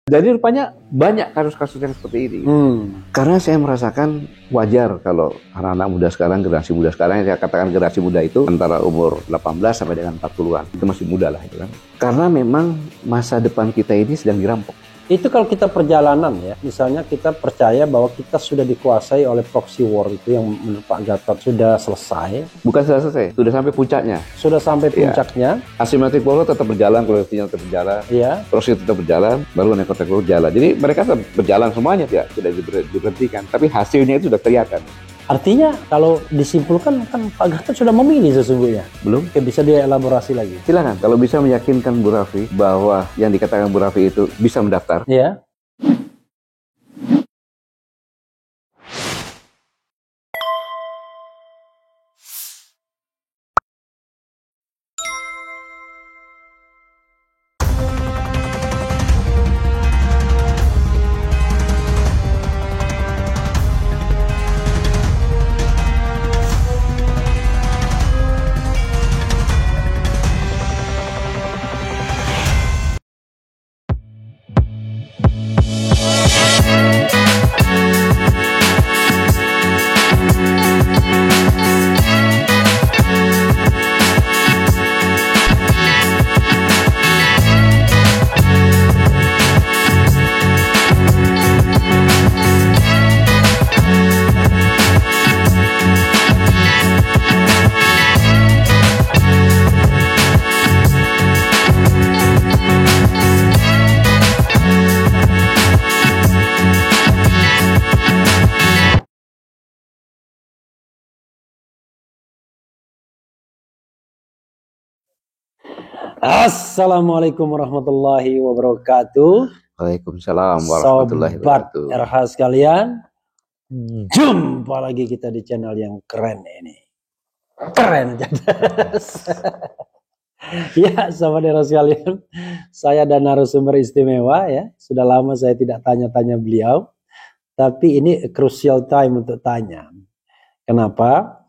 Jadi rupanya banyak kasus-kasus yang seperti ini. Karena saya merasakan wajar kalau anak-anak muda sekarang, generasi muda sekarang, yang saya katakan generasi muda itu antara umur 18 sampai dengan 40-an. Itu masih muda lah itu kan. Karena memang masa depan kita ini sedang dirampok. Itu kalau kita perjalanan ya, misalnya kita percaya bahwa kita sudah dikuasai oleh proxy war itu yang menurut Pak Gatot sudah selesai. Bukan sudah selesai, sudah sampai puncaknya. Sudah sampai puncaknya. Asymmetric power tetap berjalan, koalisinya tetap berjalan, proxy tetap berjalan, baru neko-neko berjalan. Jadi mereka tetap berjalan semuanya, tidak diberhentikan. Tapi hasilnya itu sudah kelihatan. Artinya kalau disimpulkan kan Pak Gatot sudah memilih sesungguhnya. Belum? Oke, bisa dia elaborasi lagi. Silakan, kalau bisa meyakinkan Bu Raffi bahwa yang dikatakan Bu Raffi itu bisa mendaftar. Iya. Assalamualaikum warahmatullahi wabarakatuh. Waalaikumsalam warahmatullahi wabarakatuh. Sobat RH sekalian, jumpa lagi kita di channel yang keren ini. Keren. Ya, sobat RH sekalian, saya dan narasumber istimewa ya. Sudah lama saya tidak tanya-tanya beliau, tapi ini crucial time untuk tanya. Kenapa?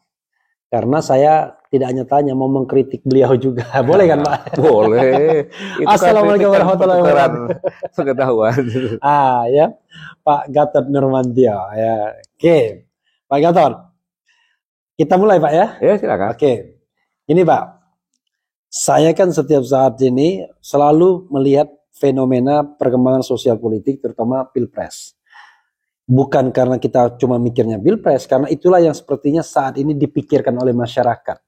Karena saya tidak hanya tanya, mau mengkritik beliau juga. Boleh kan, Pak? Boleh. Assalamualaikum warahmatullahi wabarakatuh. Pengetahuan. Ya, Pak Gatot Nurmantio. Ya, oke. Pak Gatot, kita mulai, Pak ya? Ya, silakan. Oke. Ini, Pak. Saya kan setiap saat ini selalu melihat fenomena perkembangan sosial politik, terutama Pilpres. Bukan karena kita cuma mikirnya Pilpres, karena itulah yang sepertinya saat ini dipikirkan oleh masyarakat.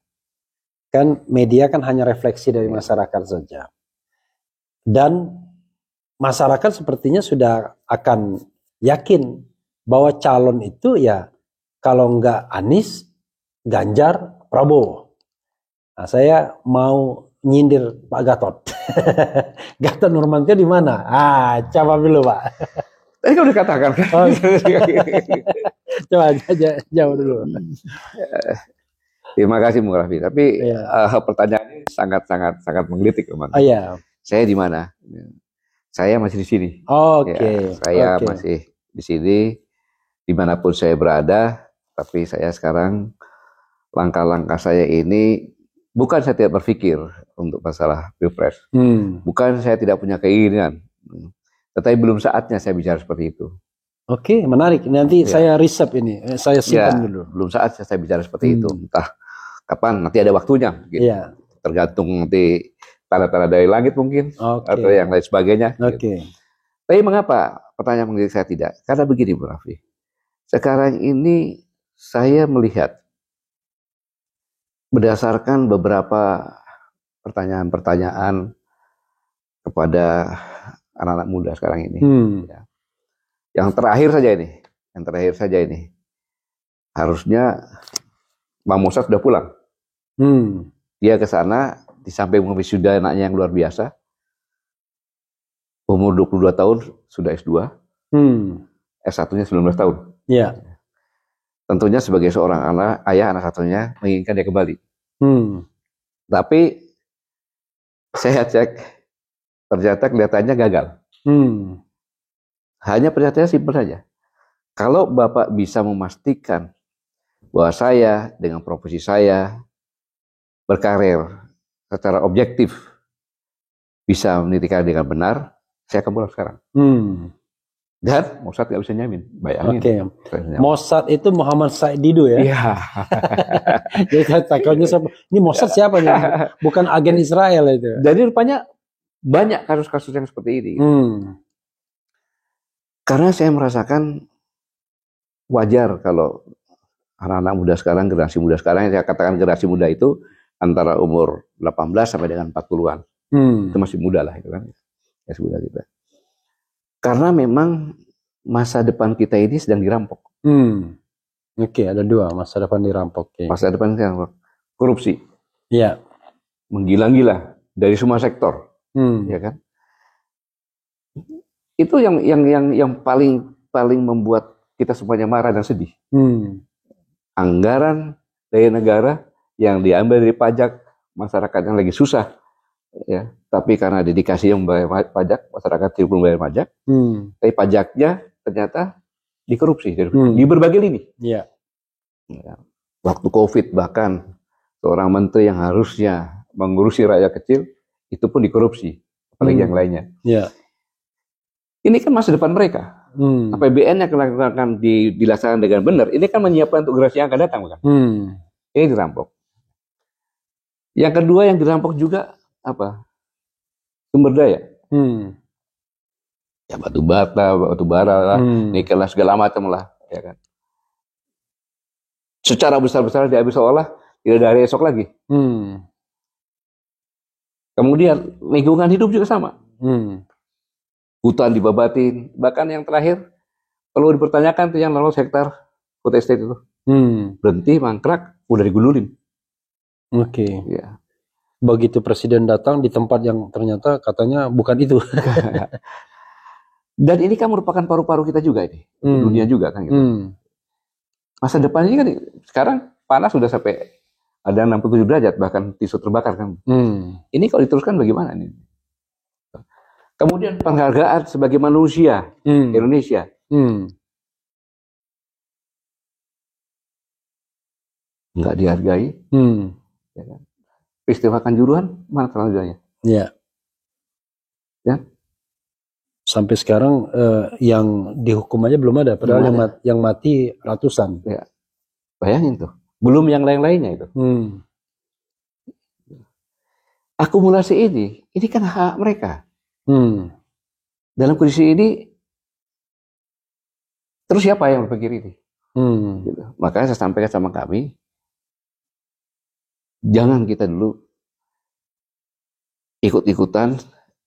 Kan media kan hanya refleksi dari masyarakat saja. Dan masyarakat sepertinya sudah akan yakin bahwa calon itu ya kalau enggak Anies, Ganjar, Prabowo. Nah, saya mau nyindir Pak Gatot. Gatot Nurmantio di mana? Coba dulu, Pak. Tadi kan udah katakan kan. Coba jawab dulu. Terima kasih Bu Raffi. Tapi pertanyaannya sangat menggelitik memang. Saya di mana? Saya masih di sini. Saya masih di sini, dimanapun saya berada. Tapi saya sekarang langkah-langkah saya ini bukan saya tidak berpikir untuk masalah Pilpres. Bukan saya tidak punya keinginan. Tetapi belum saatnya saya bicara seperti itu. Oke, menarik. Nanti saya riset ini, saya simpan dulu. Belum saatnya saya bicara seperti itu. Entah kapan, nanti ada waktunya. Gitu. Tergantung nanti tanda-tanda dari langit mungkin, atau yang lain sebagainya. Gitu. Tapi mengapa pertanyaan mengenai saya tidak? Karena begini Bu Raffi. Sekarang ini saya melihat berdasarkan beberapa pertanyaan-pertanyaan kepada anak-anak muda sekarang ini. Yang terakhir saja ini. Harusnya Bang Musa sudah pulang. Dia ke sana, di samping wisuda anaknya yang luar biasa. Umur 22 tahun sudah S2. S1-nya 19 tahun. Tentunya sebagai seorang ayah anak satunya menginginkan dia kembali. Tapi saya cek, ternyata kelihatannya gagal. Hanya pernyataannya simpel saja. Kalau Bapak bisa memastikan bahwa saya dengan profesi saya berkarir secara objektif bisa menitikan dengan benar, saya akan pulang sekarang. Dan Mossad nggak bisa nyamin, bayangin. Mossad itu Muhammad Said Didu ya? Iya. Jadi takutnya ini Mossad siapa nih? Bukan agen Israel itu. Jadi rupanya banyak kasus-kasus yang seperti ini. Karena saya merasakan wajar kalau anak-anak muda sekarang, generasi muda sekarang, yang saya katakan generasi muda itu antara umur 18 sampai dengan 40-an. Itu masih muda lah itu kan. Ya muda kita. Karena memang masa depan kita ini sedang dirampok. Oke, ada dua masa depan dirampok. Masa depan dirampok. Korupsi. Iya. Menggila-gila dari semua sektor. Ya kan? Itu yang paling membuat kita semuanya marah dan sedih. Anggaran dari negara yang diambil dari pajak masyarakat yang lagi susah, ya. Tapi karena dedikasi yang membayar pajak, masyarakat tidak perlu membayar pajak. Tapi pajaknya ternyata dikorupsi di berbagai lini. Ya. Waktu COVID bahkan seorang menteri yang harusnya mengurusi rakyat kecil itu pun dikorupsi, apalagi yang lainnya. Ya. Ini kan masa depan mereka. APBN yang akan dilaksanakan dengan benar, ini kan menyiapkan untuk generasi yang akan datang, bukan? Ini dirampok. Yang kedua yang dirampok juga apa? Sumber daya. Ya batu bara lah, nikel lah, segala macam lah, ya kan. Secara besar-besar diambil seolah tidak ada hari esok lagi. Kemudian lingkungan hidup juga sama. Hutan dibabatin, bahkan yang terakhir perlu dipertanyakan tuh yang 0 hektar food estate itu. Berhenti, mangkrak, udah digululin. Oke. Ya. Begitu presiden datang di tempat yang ternyata katanya bukan itu. Dan ini kan merupakan paru-paru kita juga ini, dunia juga kan gitu. Masa depan ini kan sekarang panas sudah sampai ada 67 derajat, bahkan tisu terbakar kan. Ini kalau diteruskan bagaimana nih? Kemudian penghargaan sebagai manusia Indonesia. Nggak dihargai. Ya kan? Peristiwa Kanjuruhan, mana selanjutnya? Ya. Ya. Sampai sekarang yang dihukum aja belum ada, padahal yang mati ratusan. Ya. Bayangin tuh, belum yang lain-lainnya itu. Akumulasi ini kan hak mereka. Dalam kondisi ini, terus siapa yang berpikir ini? Gitu. Makanya saya sampaikan sama kami, jangan kita dulu ikut-ikutan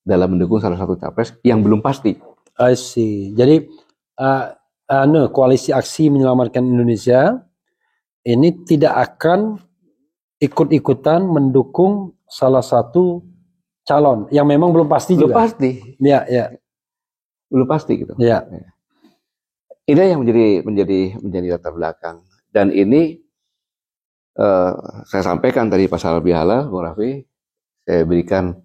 dalam mendukung salah satu capres yang belum pasti. I see. Jadi koalisi aksi menyelamatkan Indonesia ini tidak akan ikut-ikutan mendukung salah satu calon yang memang belum pasti juga. Belum pasti. Ya. Belum pasti gitu. Ya. Ini yang menjadi latar belakang. Dan ini saya sampaikan tadi Pak Salbihala, Bung Raffi, saya berikan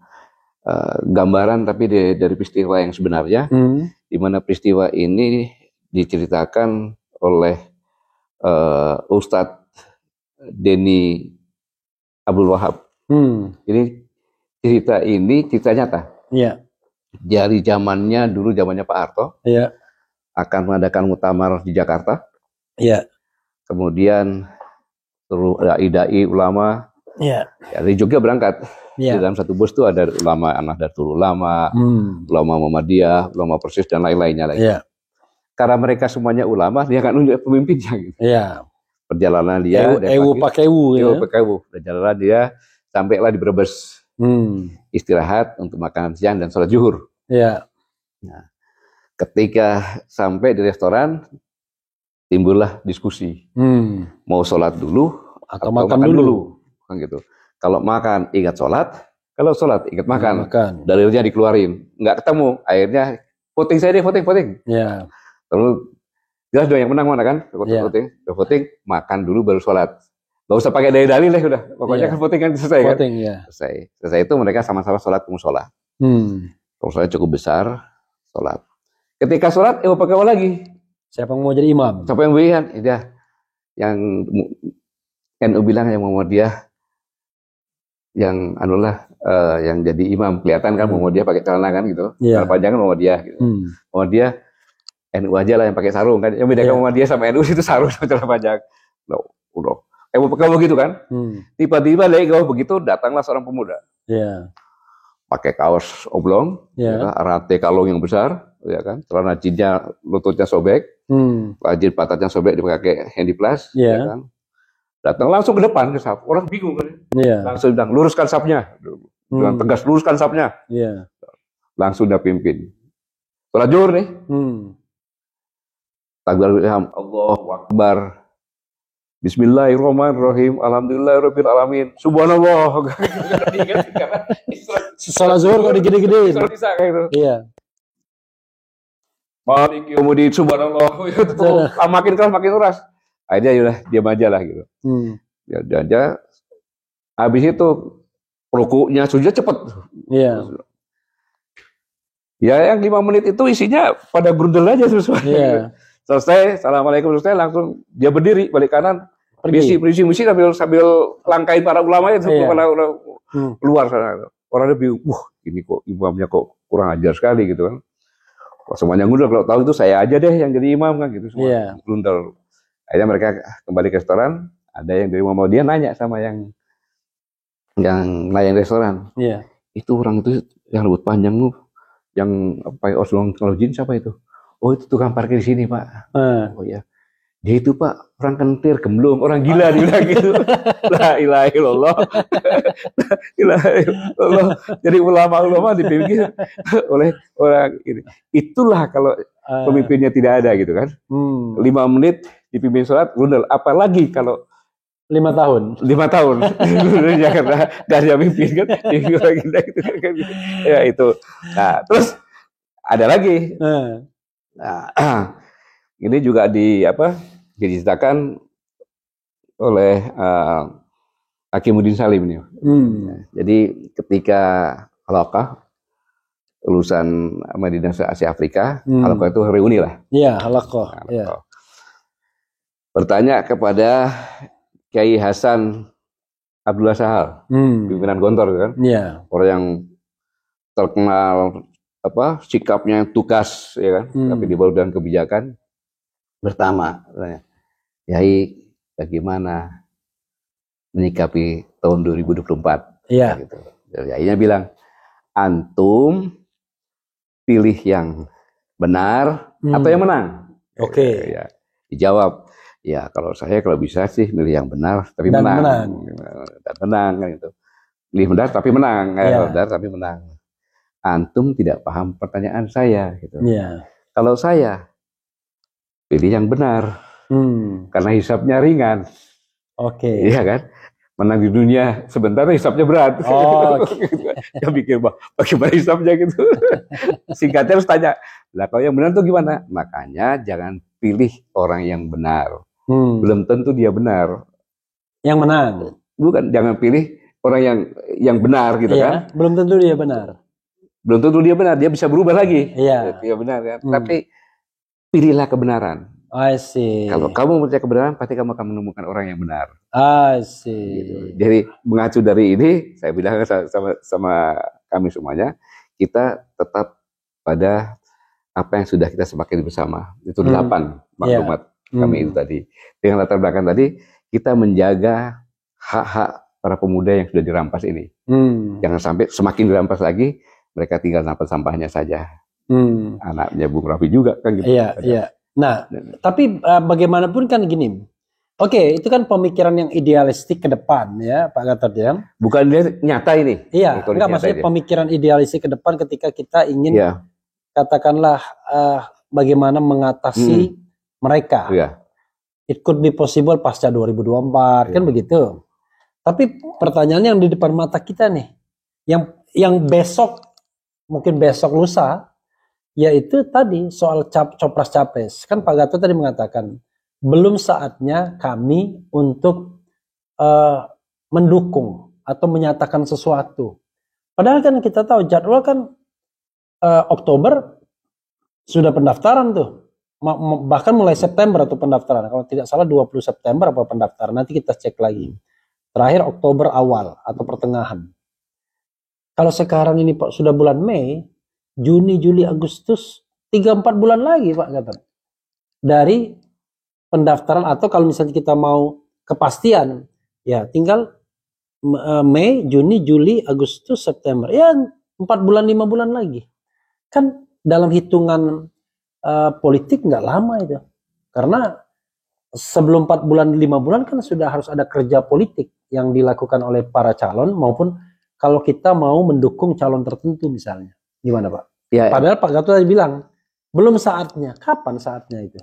gambaran tapi dari peristiwa yang sebenarnya, di mana peristiwa ini diceritakan oleh Ustadz Denny Abdul Wahab. Ini cerita nyata. Iya. Dari zamannya Pak Harto. Iya. Akan mengadakan muktamar di Jakarta. Iya. Kemudian dai ulama. Iya. Dari Jogja berangkat. Iya. Di dalam satu bus itu ada ulama Nahdlatul Ulama, ulama Muhammadiyah, ulama Persis dan lain-lainnya lagi. Iya. Karena mereka semuanya ulama, dia akan nunjuk pemimpinnya gitu. Iya. Perjalanan dia pakai ewu ya. Perjalanan dia sampailah di Brebes. Istirahat untuk makan siang dan sholat zuhur. Iya. Nah, ketika sampai di restoran, timbullah diskusi. Mau sholat dulu atau makan dulu. Kan gitu. Kalau makan ingat sholat, kalau sholat ingat makan. Dalilnya dikeluarin, nggak ketemu. Akhirnya voting saya deh, voting. Iya. Terus jelas dong yang menang mana kan? Voting, makan dulu baru sholat. Gak usah pakai dalil deh udah. Pokoknya kan voting kan selesai kan? Selesai itu mereka sama-sama sholat ke musola. Musolanya cukup besar, sholat. Ketika sholat, pakai lagi. Siapa yang mau jadi imam? Siapa yang berikan? Yang NU bilang yang Muhammadiyah yang anulah yang jadi imam kelihatan kan Muhammadiyah pakai celana kan gitu. Celana panjang kan Muhammadiyah gitu. Muhammadiyah NU aja lah yang pakai sarung kan. Yang bedakan Muhammadiyah sama NU itu sarung sama celana panjang. Udah. Kalau begitu kan. Tiba-tiba lagi kalau begitu datanglah seorang pemuda. Pakai kaos oblong, rate kalung yang besar, ya kan. Celana jinnya lututnya sobek, jin patatnya sobek dipakai handiplas, ya kan. Datang langsung ke depan ke sap. Orang bingung kan. Langsung bilang, luruskan sapnya. Dengan tegas, luruskan sapnya. Langsung dia pimpin. Sholat zuhur nih. Takbiratul ihram, Allahu Akbar. Bismillahirrahmanirrahim. Alhamdulillahirabbil alamin. Subhanallah. Sholat zuhur kok digede-gedein. Bisa kayak gitu. Iya. Maliki yaumidin. Subhanallah. Makin keras. Akhirnya yaudah diam aja lah gitu. Dia habis itu rukuknya sujud cepet. Iya. Ya yang 5 menit itu isinya pada grundel aja sesuai. Iya. Selesai, assalamualaikum, selesai langsung dia berdiri balik kanan, misi sambil langkain para ulama itu pada keluar sana. Orangnya bingung, ini kok imamnya kok kurang ajar sekali gitu kan. Wah, semuanya ngundang, kalau tahu itu saya aja deh yang jadi imam kan gitu semua. Grundel. Akhirnya mereka kembali ke restoran, ada yang dari Muhammadiyah nanya sama yang melayani restoran. Itu orang itu yang rambut panjang tuh, yang pakai oblong kalau jin siapa itu? Oh itu tukang parkir di sini Pak. Oh ya, dia itu Pak orang kentir, gemblung, orang gila dia bilang gitu. La ilaha illallah. La ilaha illallah. Jadi ulama-ulama dipimpin oleh orang ini. Itulah kalau pemimpinnya tidak ada gitu kan. 5 menit dipimpin sholat, grundel. Apalagi kalau 5 tahun. 5 tahun. Karena gak ada mimpin kan. Ya itu. Nah terus ada lagi. Nah, ini juga diceritakan oleh Hakimuddin Salim ini. Jadi ketika halaqah lulusan Madinah Asia Afrika, halaqah itu reuni lah. Iya, halaqah. Ya. Bertanya kepada Kiai Hasan Abdullah Sahal, pimpinan Gontor kan? Iya. Orang yang terkenal sikapnya tugas ya kan, tapi dibalut dengan kebijakan. Pertama, Yai bagaimana menyikapi tahun 2024? Iya. Gitu. Yainya bilang, antum pilih yang benar atau yang menang? Oke. Ya, dijawab, ya kalau bisa sih milih yang benar tapi menang. Dan menang kan itu. Pilih benar tapi menang, benar tapi menang. Antum tidak paham pertanyaan saya gitu. Kalau saya pilih yang benar, karena hisapnya ringan. Oke. Iya kan? Menang di dunia sebentar, hisapnya berat. Dia pikir bagaimana hisapnya gitu. Singkatnya harus tanya, lah kalau yang benar tuh gimana? Makanya jangan pilih orang yang benar. Belum tentu dia benar. Yang menang. Bukan, jangan pilih orang yang benar gitu kan? Belum tentu dia benar. Belum tentu dia benar, dia bisa berubah lagi. Iya. Dia benar kan. Tapi pilihlah kebenaran. I see. Kalau kamu percaya kebenaran, pasti kamu akan menemukan orang yang benar. I see. Gitu. Jadi mengacu dari ini, saya bilang sama kami semuanya, kita tetap pada apa yang sudah kita sepakati bersama. Itu 8 maklumat kami itu tadi. Dengan latar belakang tadi, kita menjaga hak-hak para pemuda yang sudah dirampas ini. Jangan sampai semakin dirampas lagi, mereka tinggal nampak sampahnya saja. Anaknya Bung Rafi juga kan gitu. Iya. Nah, tapi bagaimanapun kan gini. Oke, itu kan pemikiran yang idealistik ke depan ya, Pak Gatot ya. Bukan dia nyata ini. Iya, enggak maksudnya pemikiran idealistik ke depan ketika kita ingin katakanlah bagaimana mengatasi mereka. It could be possible pasca 2024 kan begitu. Tapi pertanyaannya yang di depan mata kita nih, yang besok mungkin besok lusa, yaitu tadi soal copras capres. Kan Pak Gatot tadi mengatakan belum saatnya kami untuk mendukung atau menyatakan sesuatu. Padahal kan kita tahu jadwal kan Oktober sudah pendaftaran tuh, bahkan mulai September atau pendaftaran. Kalau tidak salah 20 September apa pendaftaran. Nanti kita cek lagi. terakhir Oktober awal atau pertengahan. Kalau sekarang ini Pak sudah bulan Mei, Juni, Juli, Agustus, 3-4 bulan lagi Pak Gatot. Dari pendaftaran, atau kalau misalnya kita mau kepastian, ya tinggal Mei, Juni, Juli, Agustus, September. Ya 4 bulan, 5 bulan lagi. Kan dalam hitungan politik nggak lama itu. Karena sebelum 4 bulan, 5 bulan kan sudah harus ada kerja politik yang dilakukan oleh para calon, maupun kalau kita mau mendukung calon tertentu misalnya. Gimana Pak? Ya, padahal Pak Gatot tadi bilang, belum saatnya. Kapan saatnya itu?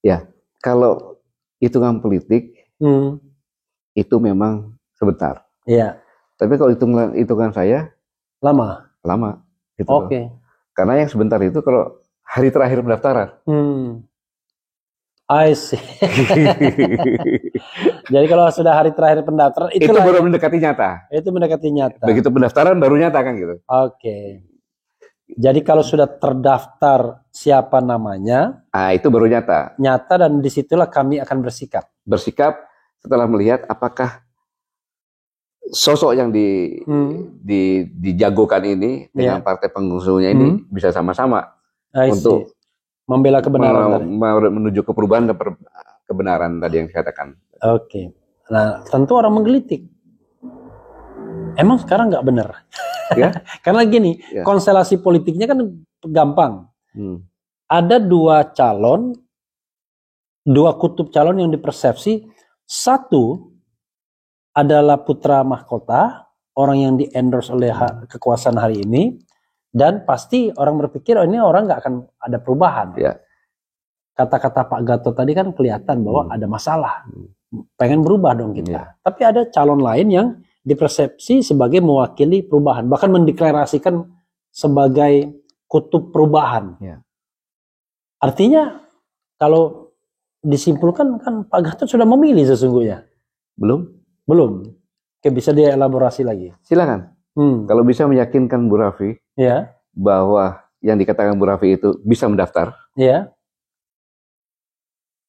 Ya, kalau hitungan politik, itu memang sebentar. Iya. Tapi kalau hitungan saya, lama. Gitu. Oke. Karena yang sebentar itu kalau hari terakhir pendaftaran. I see. Jadi kalau sudah hari terakhir pendaftaran itu baru mendekati nyata. Itu mendekati nyata. Begitu pendaftaran baru nyata kan gitu. Oke. Jadi kalau sudah terdaftar siapa namanya, itu baru nyata. Nyata, dan disitulah kami akan bersikap. Bersikap setelah melihat apakah sosok yang dijagokan ini dengan partai pengusungnya ini bisa sama-sama untuk membela kebenaran, menuju ke perubahan dan kebenaran tadi yang dikatakan. Oke. Nah, tentu orang menggelitik. Emang sekarang nggak benar? Ya? Karena gini, konstelasi politiknya kan gampang. Ada 2 calon, 2 kutub calon yang dipersepsi. Satu adalah putra mahkota, orang yang di-endorse oleh kekuasaan hari ini. Dan pasti orang berpikir, ini orang nggak akan ada perubahan. Kata-kata Pak Gatot tadi kan kelihatan bahwa ada masalah. Pengen berubah dong kita. Tapi ada calon lain yang dipersepsi sebagai mewakili perubahan. Bahkan mendeklarasikan sebagai kutub perubahan. Artinya kalau disimpulkan kan Pak Gatot sudah memilih sesungguhnya. Belum. Oke, bisa dia elaborasi lagi. Silakan. Kalau bisa meyakinkan Bu Raffi bahwa yang dikatakan Bu Raffi itu bisa mendaftar.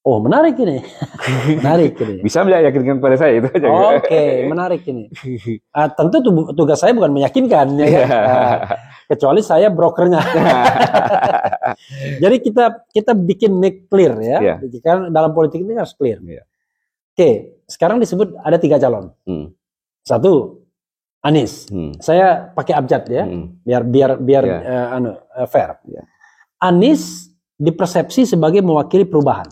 Oh, menarik ini. Bisa meyakinkan kepada saya itu aja. Oke, menarik ini. Tentu tugas saya bukan meyakinkan, kecuali saya brokernya. Jadi kita bikin make clear ya. Karena dalam politik ini harus clear. Oke, sekarang disebut ada 3 calon. 1, Anies. Saya pakai abjad ya, biar fair. Anies dipersepsi sebagai mewakili perubahan.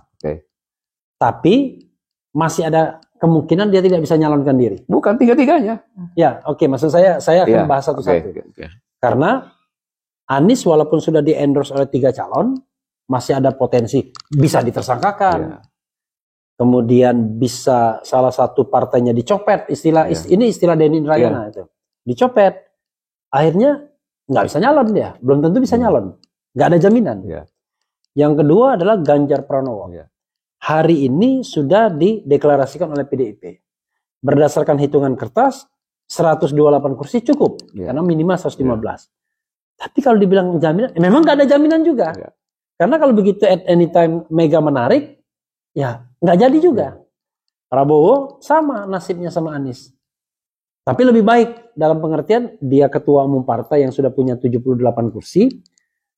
Tapi masih ada kemungkinan dia tidak bisa nyalonkan diri. Bukan tiga-tiganya. Ya, oke. Maksud saya akan bahas satu-satu. Karena Anies walaupun sudah di-endorse oleh 3 calon, masih ada potensi bisa ditersangkakan. Kemudian bisa salah satu partainya dicopet. Ini istilah Denny Indrayana itu. Dicopet. Akhirnya nggak bisa nyalon dia. Belum tentu bisa nyalon. Nggak ada jaminan. Yang kedua adalah Ganjar Pranowo. Hari ini sudah dideklarasikan oleh PDIP. Berdasarkan hitungan kertas, 128 kursi cukup. Karena minimal 115. Tapi kalau dibilang jaminan, memang nggak ada jaminan juga. Karena kalau begitu at any time Mega menarik, ya nggak jadi juga. Prabowo sama nasibnya sama Anies. Tapi lebih baik dalam pengertian dia ketua umum partai yang sudah punya 78 kursi.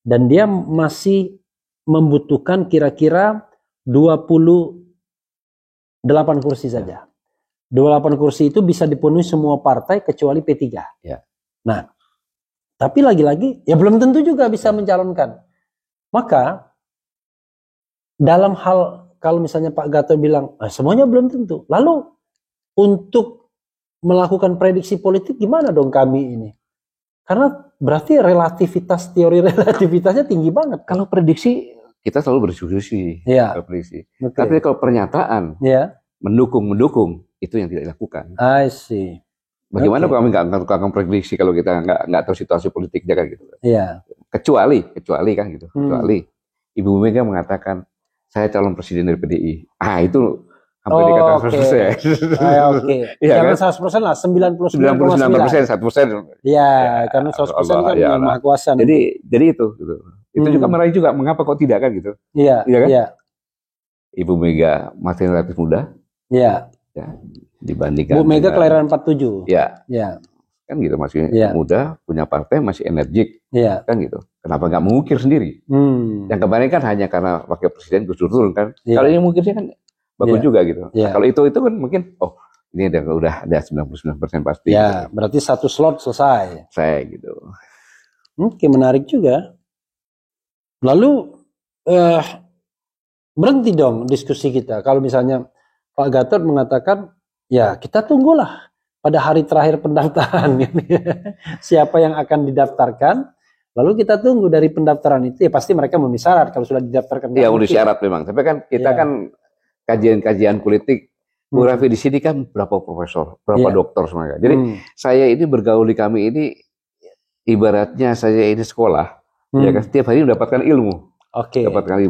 Dan dia masih membutuhkan kira-kira 28 kursi saja. 28 kursi itu bisa dipenuhi semua partai kecuali P3. Nah, tapi lagi-lagi ya belum tentu juga bisa mencalonkan. Maka dalam hal kalau misalnya Pak Gatot bilang semuanya belum tentu. Lalu untuk melakukan prediksi politik gimana dong kami ini? Karena berarti teori relativitasnya tinggi banget. Kalau prediksi kita selalu berdiskusi, prediksi. Tapi kalau pernyataan mendukung itu yang tidak dilakukan. I see. Bagaimana kami nggak akan prediksi kalau kita nggak tahu situasi politiknya kan gitu. Kecuali kan gitu. Kecuali Ibu Mega mengatakan saya calon presiden dari PDI. Itu hampir dikatakan 100%. Jangan 100% lah, 99,9%. 1%. Ya, karena 100% kan maha kuasa. Jadi itu gitu. Itu juga meraih juga mengapa kok tidak kan gitu. Iya kan? Ibu Mega masih relatif muda. Ya, dibandingkan Bu Mega kelahiran 47. Ya. Ya. Kan gitu, masih muda, punya partai, masih energik. Ya. Kan gitu. Kenapa nggak mengukir sendiri? Yang kemarin kan hanya karena wakil presiden Gus Dur turun kan. Kalau ini mengukirnya kan bagus juga gitu. Nah, kalau itu kan mungkin ini udah ada 99% pasti. Ya, gitu. Berarti satu slot selesai. Saya gitu. Oke, menarik juga. Lalu berhenti dong diskusi kita. Kalau misalnya Pak Gatot mengatakan, ya kita tunggulah pada hari terakhir pendaftaran. Siapa yang akan didaftarkan, lalu kita tunggu dari pendaftaran itu. Ya pasti mereka memenuhi syarat kalau sudah didaftarkan. Iya, udah syarat memang. Tapi kan kita kan kajian-kajian politik, Bu Raffi di sini kan berapa profesor, berapa dokter semuanya. Jadi saya ini bergaul di kami ini ibaratnya saya ini sekolah, ya kan setiap hari mendapatkan ilmu. Dapatkan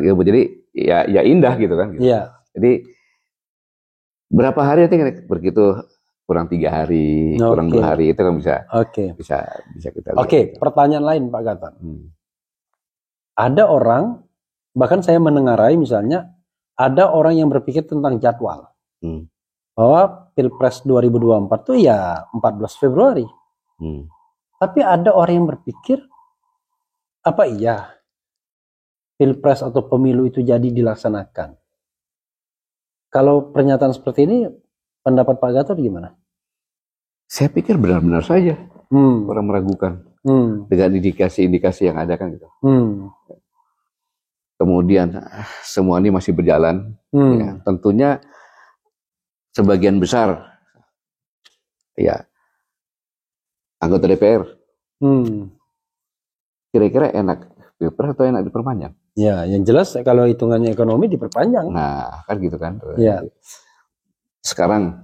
ilmu, jadi ya indah gitu kan. Gitu. Jadi berapa hari nanti begitu kurang 3 hari, kurang 2 hari itu kan bisa kita lihat. Pertanyaan lain Pak Gatot. Ada orang, bahkan saya menengarai misalnya, ada orang yang berpikir tentang jadwal. Bahwa Pilpres 2024 itu ya 14 Februari. Tapi ada orang yang berpikir, apa iya Pilpres atau pemilu itu jadi dilaksanakan? Kalau pernyataan seperti ini, pendapat Pak Gatot gimana? Saya pikir benar-benar saja orang meragukan dengan indikasi-indikasi yang ada kan gitu. Kemudian semua ini masih berjalan. Ya, tentunya sebagian besar ya anggota DPR kira-kira enak Pilpres atau enak diperpanjang? Ya, yang jelas kalau hitungannya ekonomi diperpanjang. Nah, kan gitu kan. Ya. Sekarang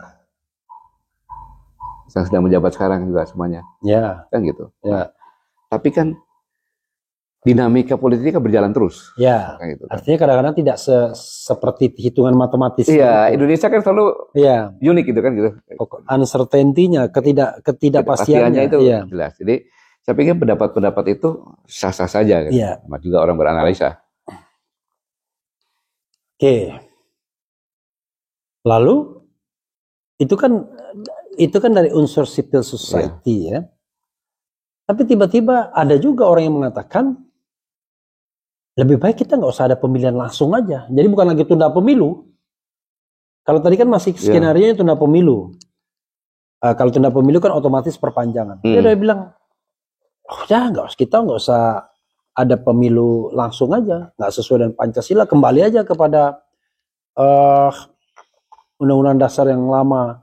yang sedang menjabat sekarang juga semuanya. Ya. Kan gitu. Ya. Tapi kan dinamika politik berjalan terus. Ya. Kan gitu, kan. Artinya kadang-kadang tidak seperti hitungan matematis. Iya, gitu. Indonesia kan selalu unik gitu kan gitu. Uncertainty-nya, ketidakpastiannya itu jelas. Jadi saya pikir pendapat-pendapat itu sah-sah saja kan. Sama juga orang beranalisa. Oke. Lalu itu kan dari unsur civil society ya. Tapi tiba-tiba ada juga orang yang mengatakan lebih baik kita nggak usah ada pemilihan langsung aja. Jadi bukan lagi tunda pemilu. Kalau tadi kan masih skenario tunda pemilu. Kalau tunda pemilu kan otomatis perpanjangan. Dia udah bilang, kita nggak usah ada pemilu langsung aja, nggak sesuai dengan Pancasila, kembali aja kepada undang-undang dasar yang lama,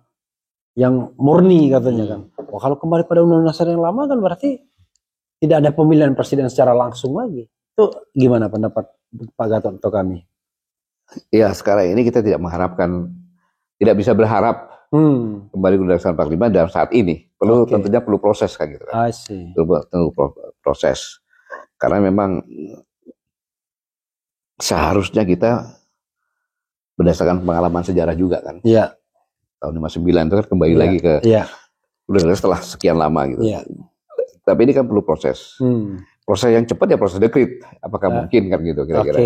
yang murni katanya kan. Kalau kembali pada undang-undang dasar yang lama kan berarti tidak ada pemilihan presiden secara langsung lagi. Itu gimana pendapat Pak Gatot atau kami? Ya sekarang ini kita tidak bisa berharap kembali ke Undang-Undang 45 dalam saat ini. Tentunya perlu proses kan gitu kan. Perlu proses. Karena memang seharusnya kita berdasarkan pengalaman sejarah juga kan. Iya. Tahun 59 itu kan kembali lagi ke udah setelah sekian lama gitu. Iya. Tapi ini kan perlu proses. Proses yang cepat ya proses dekret. Apakah mungkin kan gitu kira-kira.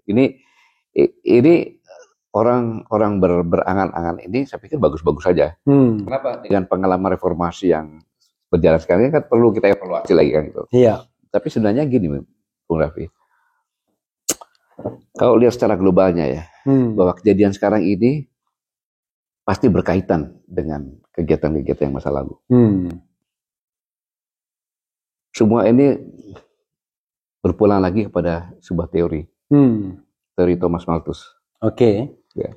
Ini orang berangan-angan ini saya pikir bagus-bagus saja. Kenapa? Dengan pengalaman reformasi yang berjalan sekarang ini kan perlu kita evaluasi lagi kan gitu. Iya. Tapi sebenarnya gini Bung Raffi. Kalau lihat secara globalnya ya, bahwa kejadian sekarang ini pasti berkaitan dengan kegiatan-kegiatan yang masa lalu. Semua ini berpulang lagi kepada sebuah teori. Teori Thomas Malthus. Ya.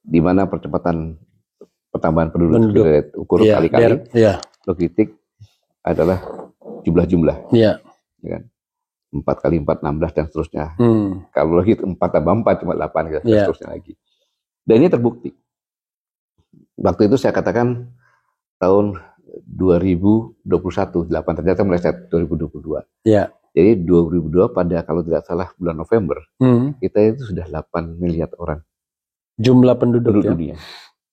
Di mana pertambahan penduduk ukur kali-kali, logistik adalah jumlah-jumlah. Ya kan? 4 kali 4, 16 dan seterusnya. Kalau lagi 4 tambah 4 cuma 8 dan seterusnya lagi. Dan ini terbukti. Waktu itu saya katakan tahun 2021, 8 ternyata meleset 2022. Ya. Jadi 2022 pada kalau tidak salah bulan November, kita itu sudah 8 miliar orang. Jumlah penduduk dunia.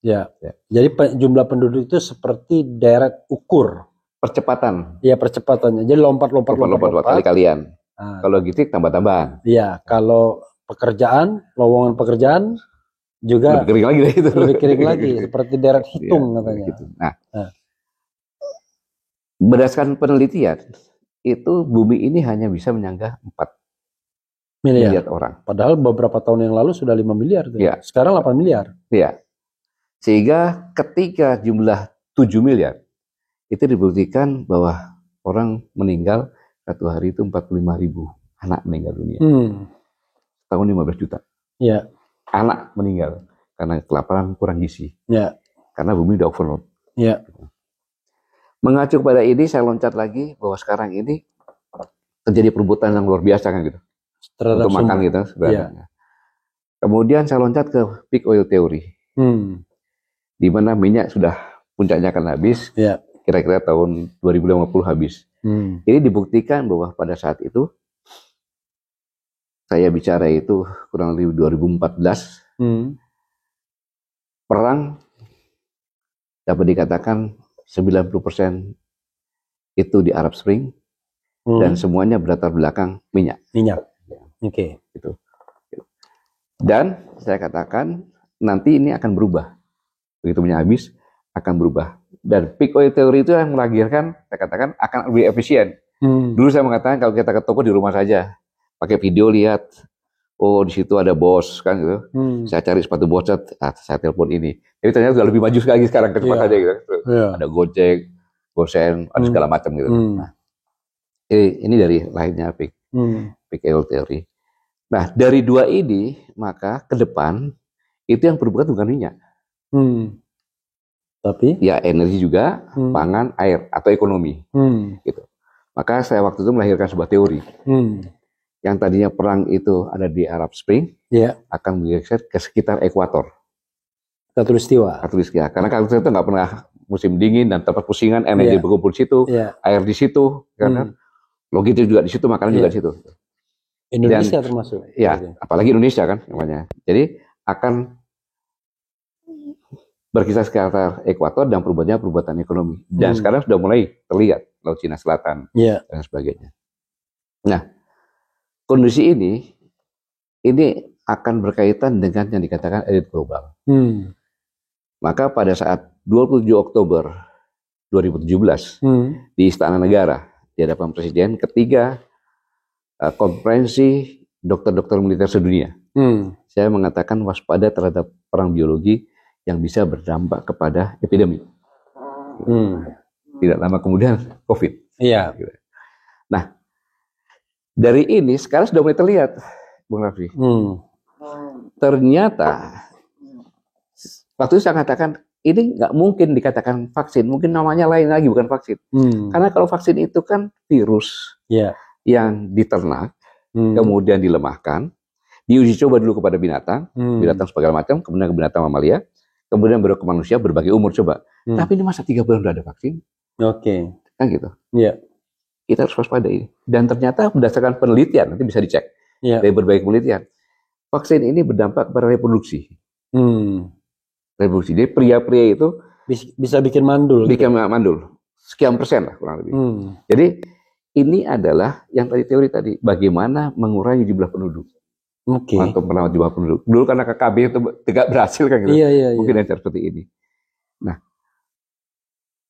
Ya. Jadi jumlah penduduk itu seperti deret ukur. Percepatan. Iya, percepatannya. Jadi lompat kali-kalian. Kalau gitu tambah-tambahan. Iya, kalau pekerjaan, lowongan pekerjaan juga lebih kering lagi deh itu. Lebih kering lagi, seperti deret hitung katanya. Gitu. Nah, berdasarkan penelitian, itu bumi ini hanya bisa menyanggah 4 miliar orang. Padahal beberapa tahun yang lalu sudah 5 miliar. Tuh. Ya. Sekarang 8 miliar. Iya. Sehingga ketika jumlah 7 miliar, itu dibuktikan bahwa orang meninggal satu hari itu 45.000 anak meninggal dunia. Tahun 15 juta. Ya. Anak meninggal karena kelaparan, kurang gizi. Ya. Karena bumi udah overload. Ya. Mengacu pada ini, saya loncat lagi bahwa sekarang ini terjadi perebutan yang luar biasa kan gitu. Terhadap untuk makan gitu sebenarnya. Ya. Kemudian saya loncat ke peak oil theory. Di mana minyak sudah puncaknya akan habis. Ya. Kira-kira tahun 2050 habis. Ini dibuktikan bahwa pada saat itu, saya bicara itu kurang lebih 2014, perang dapat dikatakan 90% itu di Arab Spring, dan semuanya berlatar belakang minyak. Minyak, oke. Gitu. Dan saya katakan nanti ini akan berubah. Begitu minyak habis, akan berubah. Dan peak oil theory itu yang melahirkan, saya katakan akan lebih efisien. Dulu saya mengatakan kalau kita ke toko di rumah saja, pakai video lihat, oh di situ ada Bosch kan gitu. Saya cari sepatu Bosch, saya telepon ini. Jadi ternyata sudah lebih maju lagi sekarang ke tempat saja gitu. Ada Gojek, Gosen, ada segala macam gitu. Nah, ini dari lahirnya peak oil theory. Nah dari dua ini maka ke depan itu yang berbuat bukan minyak. Tapi ya energi juga, pangan, air atau ekonomi. Gitu. Maka saya waktu itu melahirkan sebuah teori. Yang tadinya perang itu ada di Arab Spring, akan bergeser ke sekitar ekuator. Khatulistiwa. Karena khatulistiwa itu nggak pernah musim dingin dan tempat pusingan, energi berkumpul di situ, air di situ, karena logistik juga di situ, makanan juga di situ. Indonesia termasuk. Ya, apalagi Indonesia kan namanya. Jadi akan berkisar sekitar ekuator dan perbuatan ekonomi. Dan sekarang sudah mulai terlihat Laut Cina Selatan dan sebagainya. Nah, kondisi ini akan berkaitan dengan yang dikatakan elit global. Maka pada saat 27 Oktober 2017 di Istana Negara di hadapan Presiden ketiga konferensi dokter-dokter militer sedunia, saya mengatakan waspada terhadap perang biologi yang bisa berdampak kepada epidemi. Tidak lama kemudian COVID. Iya. Nah, dari ini sekarang sudah mulai terlihat, Bung Raffi. Ternyata waktu itu saya katakan ini nggak mungkin dikatakan vaksin, mungkin namanya lain lagi bukan vaksin. Karena kalau vaksin itu kan virus yang diternak, kemudian dilemahkan, diuji coba dulu kepada binatang, binatang segala macam, kemudian ke binatang mamalia. Kemudian baru ke manusia berbagai umur coba. Tapi ini masa 3 bulan udah ada vaksin. Oke. Kan gitu. Iya. Kita harus waspada ini. Dan ternyata berdasarkan penelitian, nanti bisa dicek. Dari berbagai penelitian. Vaksin ini berdampak pada reproduksi. Reproduksi. Jadi pria-pria itu bisa bikin mandul. Bikin mandul. Sekian persen lah kurang lebih. Jadi ini adalah yang teori tadi. Bagaimana mengurangi jumlah penduduk. Untuk merawat jumlah penduduk. Dulu karena KKB itu tidak berhasil kan gitu. Mungkin ada seperti ini. Nah,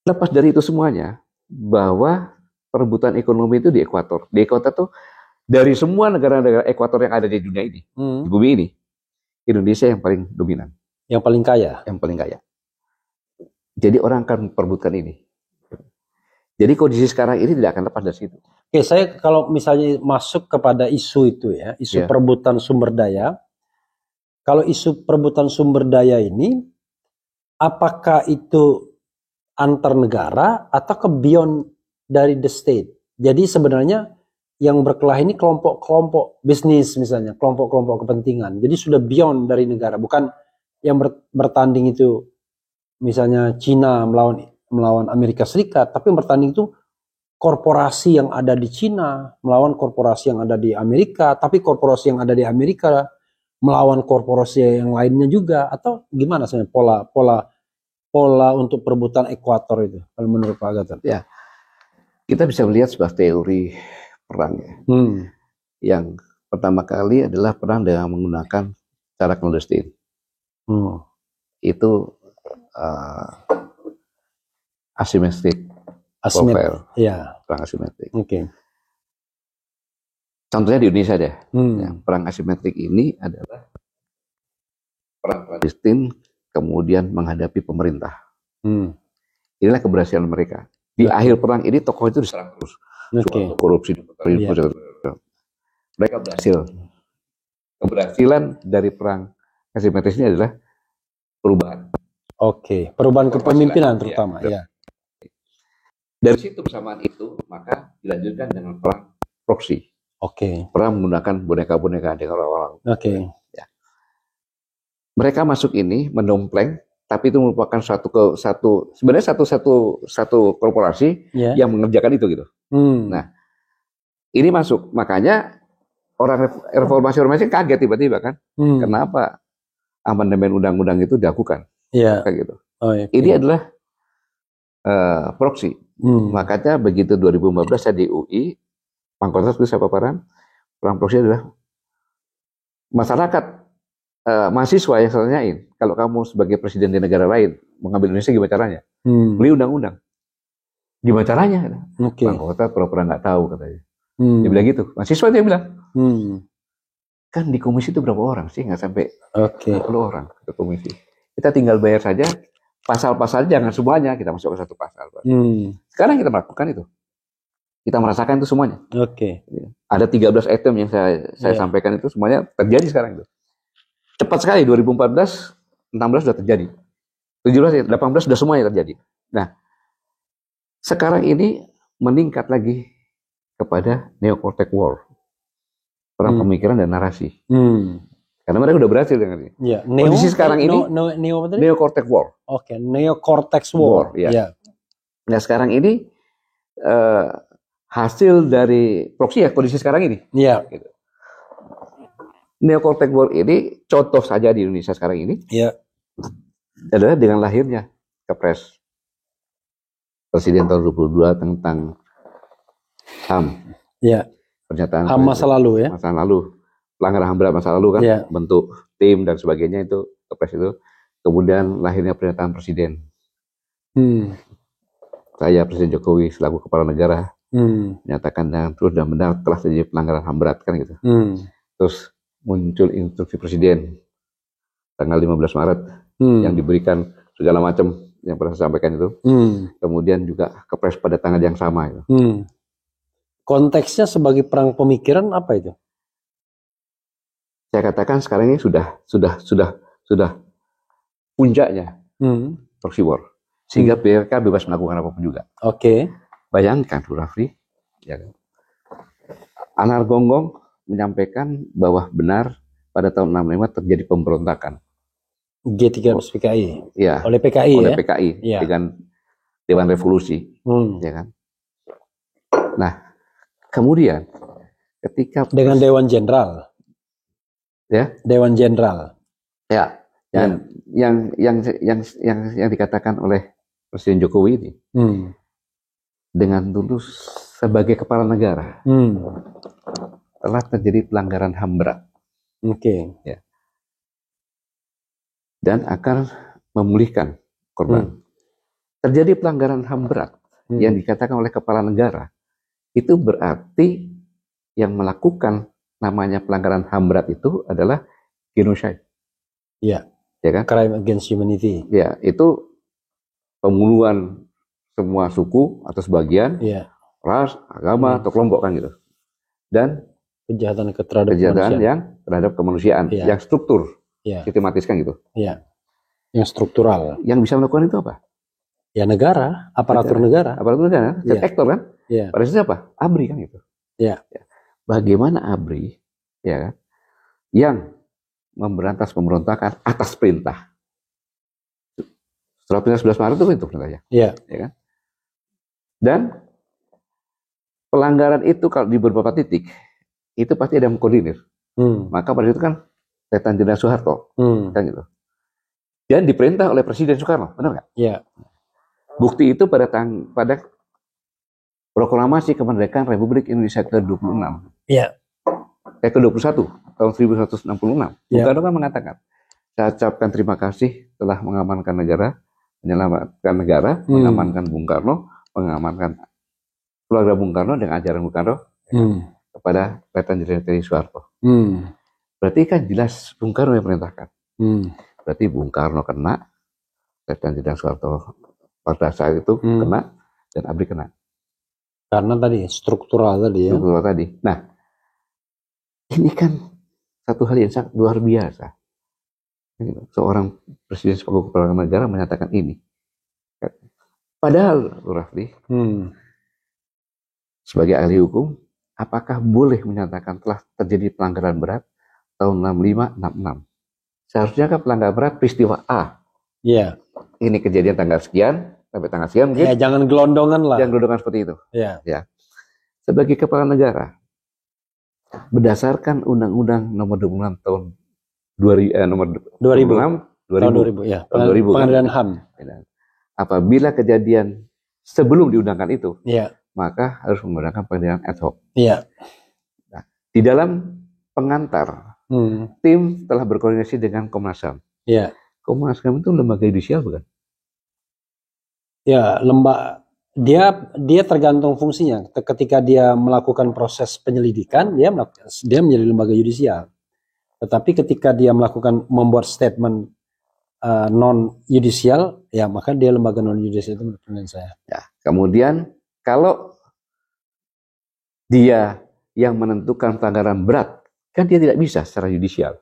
lepas dari itu semuanya, bahwa perebutan ekonomi itu di ekuator. Di ekuator itu dari semua negara-negara ekuator yang ada di dunia ini, di bumi ini, Indonesia yang paling dominan. Yang paling kaya. Yang paling kaya. Jadi orang akan perebutkan ini. Jadi kondisi sekarang ini tidak akan lepas dari situ. Oke, saya kalau misalnya masuk kepada isu itu ya, isu perebutan sumber daya. Kalau isu perebutan sumber daya ini, apakah itu antar negara atau ke beyond dari the state? Jadi sebenarnya yang berkelahi ini kelompok-kelompok bisnis misalnya, kelompok-kelompok kepentingan. Jadi sudah beyond dari negara, bukan yang bertanding itu misalnya Cina melawan Amerika Serikat, tapi yang bertanding itu korporasi yang ada di Cina melawan korporasi yang ada di Amerika, tapi korporasi yang ada di Amerika melawan korporasi yang lainnya juga, atau gimana sebenarnya pola untuk perebutan ekuator itu kalau menurut Pak Gatot? Ya, kita bisa melihat sebuah teori perang ya. Yang pertama kali adalah perang dengan menggunakan cara clandestine. itu asimetrik profile, perang asimetrik. Contohnya di Indonesia deh, perang asimetrik ini adalah perang Palestina kemudian menghadapi pemerintah. Inilah keberhasilan mereka. Di akhir perang ini tokoh itu diserang terus, korupsi, mereka berhasil. Keberhasilan dari perang asimetris ini adalah perubahan. Perubahan kepemimpinan terutama. Dari situ bersamaan itu maka dilanjutkan dengan perang proksi. Perang menggunakan boneka-boneka dengan orang-orang. Ya. Mereka masuk ini mendompleng, tapi itu merupakan sebenarnya satu korporasi yang mengerjakan itu gitu. Nah, ini masuk, makanya orang reformasi kaget tiba-tiba kan, kenapa amandemen undang-undang itu dilakukan? Kayak gitu. Ini adalah proksi. Makanya begitu 2015 saya di UI, Pangkostrat itu saya paparan, perang proksi adalah masyarakat, mahasiswa yang saya tanyain, kalau kamu sebagai presiden di negara lain mengambil Indonesia gimana caranya? Beli undang-undang. Gimana caranya? Pangkostrat pura-pura nggak tahu katanya. Dia bilang gitu. Mahasiswa dia bilang. Kan di komisi itu berapa orang sih? Nggak sampai 10 orang ke komisi. Kita tinggal bayar saja. Pasal-pasal jangan semuanya kita masuk ke satu pasal. Sekarang kita melakukan itu. Kita merasakan itu semuanya. Ada 13 item yang saya sampaikan itu semuanya terjadi sekarang itu. Cepat sekali 2014, 16 sudah terjadi. 17, 18 sudah semuanya terjadi. Nah, sekarang ini meningkat lagi kepada neo-cortex war. Perang pemikiran dan narasi. Karena mereka udah berhasil dengan ini. Kondisi sekarang ini neo-cortex war. Neo-cortex war. Nah, sekarang ini hasil dari proksi kondisi sekarang ini. Gitu. Neo-cortex war ini contoh saja di Indonesia sekarang ini. Adalah dengan lahirnya Kepres Presiden tahun 2022 tentang HAM. Pernyataan HAM masa lalu Masa lalu. Pelanggaran HAM berat masa lalu kan. Bentuk tim dan sebagainya itu Kepres itu. Kemudian lahirnya pernyataan Presiden. Saya Presiden Jokowi selaku kepala negara menyatakan dan terus dan benar telah terjadi pelanggaran HAM berat kan gitu. Terus muncul instruksi Presiden tanggal 15 Maret yang diberikan segala macam yang pernah saya sampaikan itu. Kemudian juga Kepres pada tanggal yang sama itu. Konteksnya sebagai perang pemikiran apa itu? Saya katakan sekarang ini sudah puncaknya proxy war. Sehingga mereka bebas melakukan apapun juga. Bayangkan, Bu Rafli, ya kan? Anar Gonggong menyampaikan bahwa benar pada tahun 65 terjadi pemberontakan. G13 PKI. Oleh PKI dengan Dewan Revolusi, ya kan? Nah, kemudian ketika dengan Dewan Jenderal. Dewan Jenderal. Yang dikatakan oleh Presiden Jokowi ini. Dengan tulus sebagai kepala negara. Telah terjadi pelanggaran HAM berat. Dan akan memulihkan korban. Terjadi pelanggaran HAM berat yang dikatakan oleh kepala negara, itu berarti yang melakukan namanya pelanggaran HAM berat itu adalah genocide. Ya kan? Crime against humanity. Itu pembunuhan semua suku atau sebagian, ras, agama atau kelompok kan gitu. Dan kejahatan yang terhadap kemanusiaan, yang struktur, sistematis kan gitu. Yang struktural. Yang bisa melakukan itu apa? Ya negara, aparatur negara. Aktor kan? Pada siapa? ABRI kan gitu. Bagaimana ABRI, ya kan, yang memberantas pemberontakan atas perintah. Setelah 11 Maret itu perintahnya. Ya kan? Dan pelanggaran itu kalau di beberapa titik itu pasti ada yang mengkoordinir. Maka pada itu kan Letnan Jenderal Soeharto, kan gitu. Dan diperintah oleh Presiden Soekarno, benar nggak? Bukti itu pada proklamasi kemerdekaan Republik Indonesia ke-26. Ke-21 tahun 1966. Bung Karno kan mengatakan Saya ucapkan terima kasih telah mengamankan negara, menyelamatkan negara, mengamankan Bung Karno, mengamankan keluarga Bung Karno dengan ajaran Bung Karno kepada Letnan Jenderal TNI Soeharto. Berarti kan jelas Bung Karno yang perintahkan. Berarti Bung Karno kena, Letnan Jenderal Soeharto pada saat itu kena, dan ABRI kena. Karena tadi struktural tadi ya. Struktural tadi. Nah, ini kan satu hal yang sangat luar biasa. Seorang presiden sebagai kepala negara menyatakan ini. Padahal, Rafli, sebagai ahli hukum, apakah boleh menyatakan telah terjadi pelanggaran berat tahun 65-66? Seharusnya kan pelanggaran berat peristiwa A. Iya. Ini kejadian tanggal sekian, sampai tanggal sekian mungkin. Ya, jangan gelondongan lah. Jangan gelondongan seperti itu. Iya. Ya. Sebagai kepala negara, berdasarkan Undang-Undang Nomor 26 tahun 2000, ya. Pengadilan HAM. Apabila kejadian sebelum diundangkan itu, ya, maka harus menggunakan pengadilan ad hoc. Ya. Nah, di dalam pengantar, tim telah berkoordinasi dengan Komnas HAM. Ya. Komnas HAM itu lembaga yudisial bukan? Ya, dia tergantung fungsinya. Ketika dia melakukan proses penyelidikan, dia menjadi lembaga yudisial. Tetapi ketika dia membuat statement non yudisial, ya maka dia lembaga non yudisial itu menurut saya. Ya, kemudian kalau dia yang menentukan pelanggaran berat, kan dia tidak bisa secara yudisial,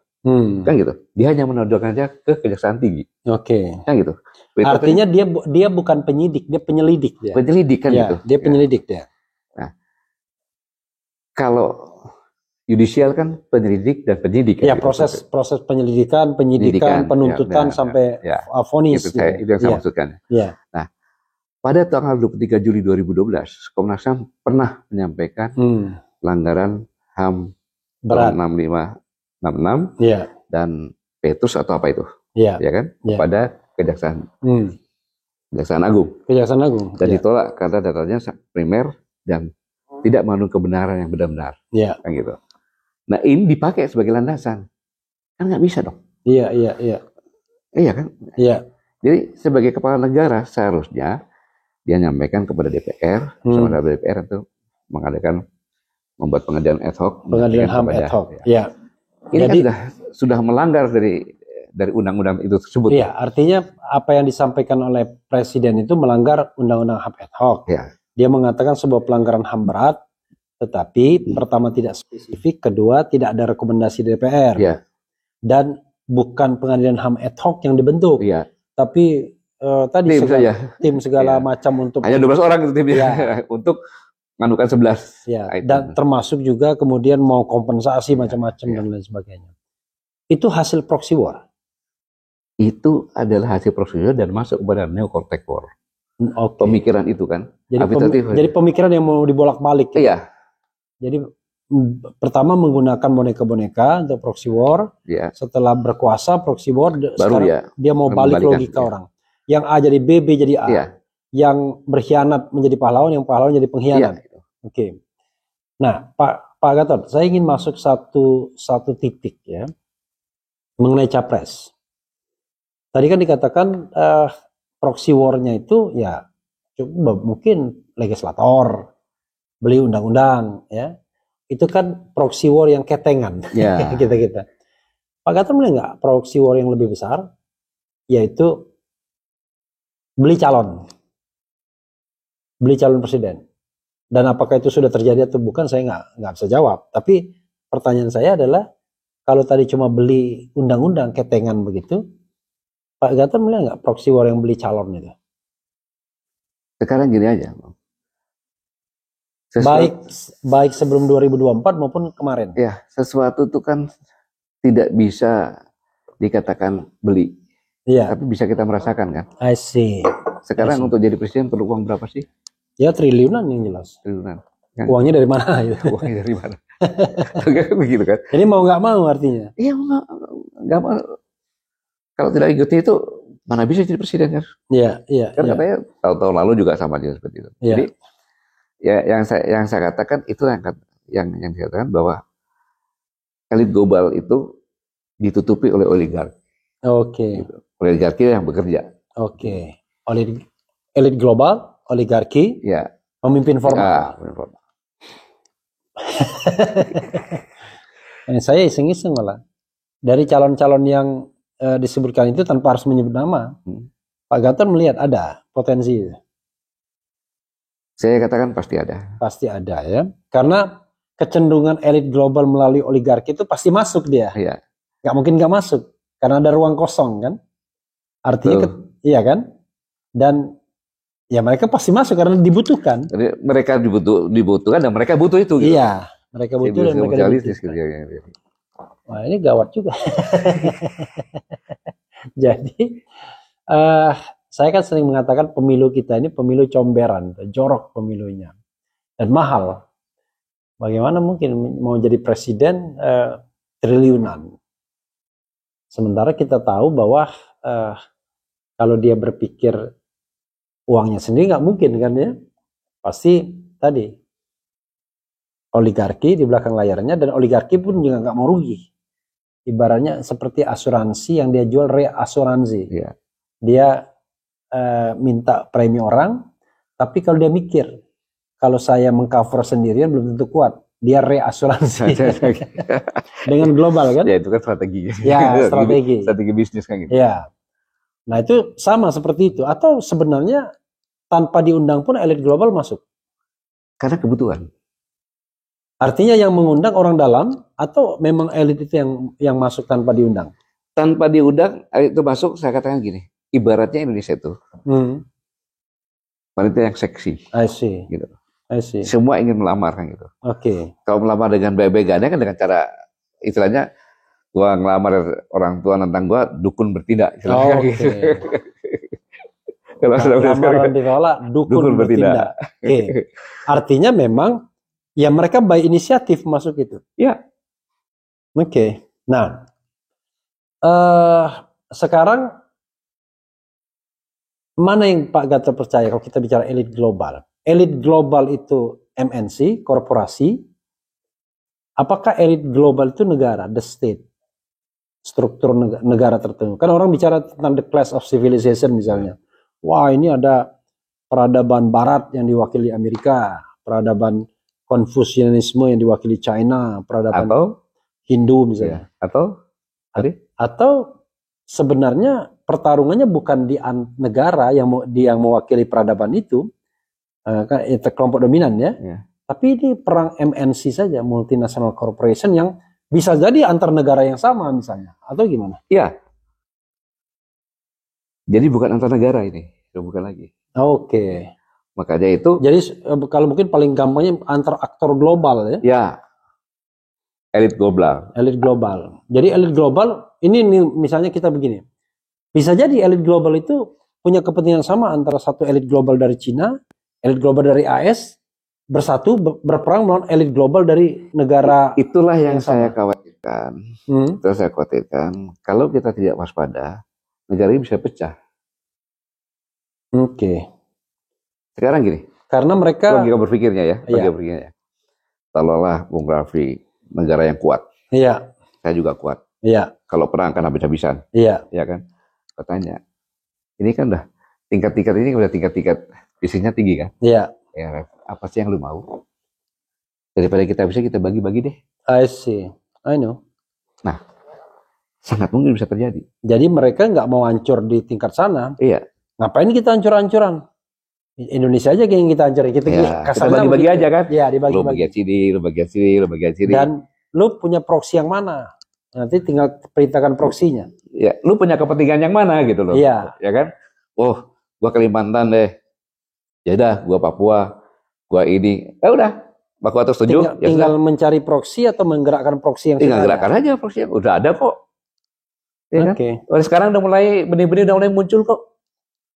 kan gitu. Dia hanya menodongkan saja ke Kejaksaan Tinggi. Oke. Kan gitu. Artinya dia bukan penyidik, dia penyelidik dia. Penyelidik kan ya, gitu. Dia penyelidik dia. Nah, kalau yudisial kan penyelidik dan penyidik. Ya, proses penyelidikan, penyidikan, penuntutan sampai vonis. Itu yang saya maksudkan. Ya. Nah, pada tanggal 23 Juli 2012, Komnas HAM pernah menyampaikan pelanggaran HAM berat 65-66 dan Petrus atau apa itu, ya kan, kepada Kejaksaan Agung. Kejaksaan Agung. Dan ditolak karena datanya primer dan tidak mengandung kebenaran yang benar-benar. Kan gitu. Nah, ini dipakai sebagai landasan, kan nggak bisa dong. Iya kan. Iya. Jadi sebagai kepala negara seharusnya dia nyampaikan kepada DPR, sama DPR itu membuat pengadilan ad hoc. Pengadilan HAM ad hoc. Ya. Ini jadi, kan sudah melanggar dari undang-undang itu tersebut. Iya, artinya apa yang disampaikan oleh Presiden itu melanggar undang-undang HAM ad hoc. Ya. Dia mengatakan sebuah pelanggaran HAM berat, tetapi pertama tidak spesifik, kedua tidak ada rekomendasi DPR, dan bukan pengadilan HAM ad hoc yang dibentuk, tapi tadi tim segala macam untuk hanya 12 orang itu timnya untuk nganukan 11. Dan termasuk juga kemudian mau kompensasi macam-macam dan lain sebagainya. Itu hasil proxy war. Itu adalah hasil proxy war dan masuk kepada neocortex war. Pemikiran itu kan. Jadi pemikiran yang mau dibolak-balik. Iya. Jadi pertama menggunakan boneka-boneka untuk proxy war. Setelah berkuasa proxy war, baru dia mau balik logika orang. Yang A jadi B, B jadi A. Yang berkhianat menjadi pahlawan, yang pahlawan jadi pengkhianat. Oke. Nah, Pak Gatot, saya ingin masuk satu titik ya mengenai capres. Tadi kan dikatakan proxy war-nya itu ya mungkin legislator beli undang-undang ya. Itu kan proxy war yang ketengan. kita. Pak Gatot melihat nggak proxy war yang lebih besar, yaitu beli calon presiden. Dan apakah itu sudah terjadi atau bukan, saya nggak bisa jawab. Tapi pertanyaan saya adalah, kalau tadi cuma beli undang-undang ketengan begitu, Pak Gatot melihat nggak proxy war yang beli calon itu? Sekarang gini aja, baik sebelum 2024 maupun kemarin. Ya, sesuatu itu kan tidak bisa dikatakan beli, tapi bisa kita merasakan kan. I see. Sekarang untuk jadi presiden perlu uang berapa sih? Ya triliunan yang jelas. Triliunan. Kan? Uangnya dari mana? Uangnya dari mana? Begitu kan? Jadi mau nggak mau artinya? Iya, nggak mau. Kalau tidak ikuti itu mana bisa jadi presiden kan? Iya. Kan katanya tahun lalu juga sama aja seperti itu. Jadi ya yang saya katakan itu yang dikatakan bahwa elit global itu ditutupi oleh oligark. Oke. Gitu. Oligarki yang bekerja. Oke. Elit global, oligarki, ya, pemimpin formal. Saya iseng-iseng malah. Dari calon-calon yang disebutkan itu tanpa harus menyebut nama, Pak Gatot melihat ada potensi. Saya katakan pasti ada. Pasti ada ya. Karena kecenderungan elit global melalui oligarki itu pasti masuk dia. Iya. Nggak mungkin nggak masuk. Karena ada ruang kosong kan. Artinya iya kan. Dan ya mereka pasti masuk karena dibutuhkan. Jadi mereka dibutuhkan dan mereka butuh itu. Gitu. Iya. Mereka butuh dan mereka dibutuhkan. Gitu. Wah ini gawat juga. Jadi saya kan sering mengatakan pemilu kita ini pemilu comberan, jorok pemilunya. Dan mahal. Bagaimana mungkin mau jadi presiden triliunan. Sementara kita tahu bahwa kalau dia berpikir uangnya sendiri nggak mungkin kan ya. Pasti tadi oligarki di belakang layarnya, dan oligarki pun juga nggak mau rugi. Ibaratnya seperti asuransi yang dia jual reasuransi. Yeah. Dia minta premi orang, tapi kalau dia mikir kalau saya mengcover sendirian belum tentu kuat. Dia reasuransi dengan global kan? Ya itu kan strategi. Ya strategi bisnis kan gitu. Ya, nah itu sama seperti itu. Atau sebenarnya tanpa diundang pun elit global masuk. Karena kebutuhan. Artinya yang mengundang orang dalam atau memang elit itu yang masuk tanpa diundang? Tanpa diundang itu masuk. Saya katakan gini, ibaratnya Indonesia itu wanita yang seksi. I see. Gitu. Semua ingin melamar kan gitu. Oke. Kalau melamar dengan baik-baik kan dengan cara istilahnya gua ngelamar orang tua tentang gua dukun bertindak. Gitu. Kalau lamaran ditolak dukun bertindak. Oke. Artinya memang ya mereka by inisiatif masuk itu. Ya. Oke. Nah, sekarang mana yang Pak Gatot percaya kalau kita bicara elit global? Elit global itu MNC, korporasi. Apakah elit global itu negara, the state? Struktur negara tertentu. Kan orang bicara tentang the class of civilization misalnya. Wah ini ada peradaban barat yang diwakili Amerika. Peradaban Konfusianisme yang diwakili China. Peradaban Hindu misalnya. Ya. Atau sebenarnya pertarungannya bukan di negara yang mewakili peradaban itu. Itu kelompok dominan ya. Tapi ini perang MNC saja, multinational corporation, yang bisa jadi antar negara yang sama misalnya, atau gimana? Iya. Jadi bukan antar negara ini, bukan lagi. Oke. Makanya itu. Jadi kalau mungkin paling gampangnya antar aktor global ya. Ya. Elit global. Elit global. Jadi elit global ini misalnya kita begini. Bisa jadi elit global itu punya kepentingan sama antara satu elit global dari Cina, elit global dari AS, bersatu berperang melawan elit global dari negara. Itulah yang saya khawatirkan. Itu saya khawatirkan. Kalau kita tidak waspada, negara ini bisa pecah. Oke. Sekarang gini. Karena mereka. Logika berpikirnya ya. Logika berpikirnya. Taruhlah Bung Raffi negara yang kuat. Iya. Saya juga kuat. Iya. Kalau perang kan habis-habisan. Iya. Iya kan. Katanya. Ini kan udah tingkat-tingkat ini udah tingkat-tingkat bisnisnya tinggi kan. Iya. Ya, apa sih yang lu mau? Daripada kita bisa kita bagi-bagi deh. I see. I know. Nah, sangat mungkin bisa terjadi. Jadi mereka nggak mau hancur di tingkat sana. Iya. Ngapain kita hancur-hancuran? Indonesia aja yang kita hancurin. Kita bagi-bagi aja kan? Iya, dibagi-bagi. Lu bagian sini, lu bagian sini, lu bagian sini. Dan lu punya proksi yang mana? Nanti tinggal perintahkan proksinya. Ya, lu punya kepentingan yang mana gitu loh. Iya. Ya kan? Oh, gua Kalimantan deh. Ya udah, gua Papua, gua ini. Udah, Papua terus setuju. Tinggal mencari proksi atau menggerakkan proksi yang tinggal gerakkan aja proksi yang udah ada kok. Ya Oke. Kan? Sekarang udah mulai benih-benih udah mulai muncul kok.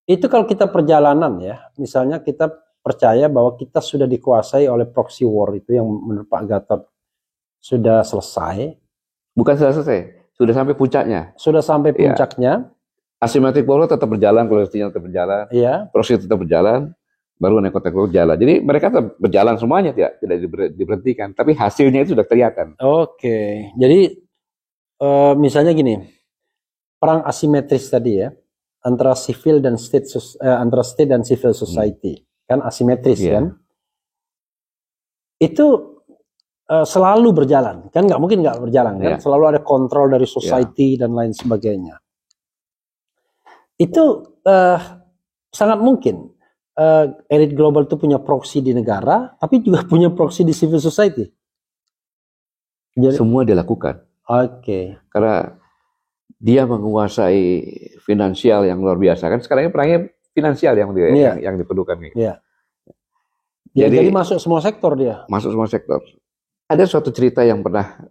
Itu kalau kita perjalanan ya, misalnya kita percaya bahwa kita sudah dikuasai oleh proxy war itu yang menurut Pak Gatot sudah selesai. Bukan selesai, sudah sampai puncaknya. Sudah sampai puncaknya. Asymmetric power tetap berjalan, koalisinya tetap berjalan, proxy tetap berjalan. Baru nekotek jalan. Jadi mereka tetap berjalan semuanya, tidak diberhentikan. Tapi hasilnya itu sudah kelihatan. Oke. Jadi misalnya gini, perang asimetris tadi ya, antara civil dan antara state dan civil society, kan asimetris kan? Itu selalu berjalan, kan nggak mungkin nggak berjalan kan? Selalu ada kontrol dari society dan lain sebagainya. Itu sangat mungkin elit global itu punya proksi di negara, tapi juga punya proksi di civil society. Jadi, semua dilakukan. Oke. Karena dia menguasai finansial yang luar biasa kan. Sekarang perangnya finansial yang diperlukan. Iya. Jadi masuk semua sektor dia. Masuk semua sektor. Ada suatu cerita yang pernah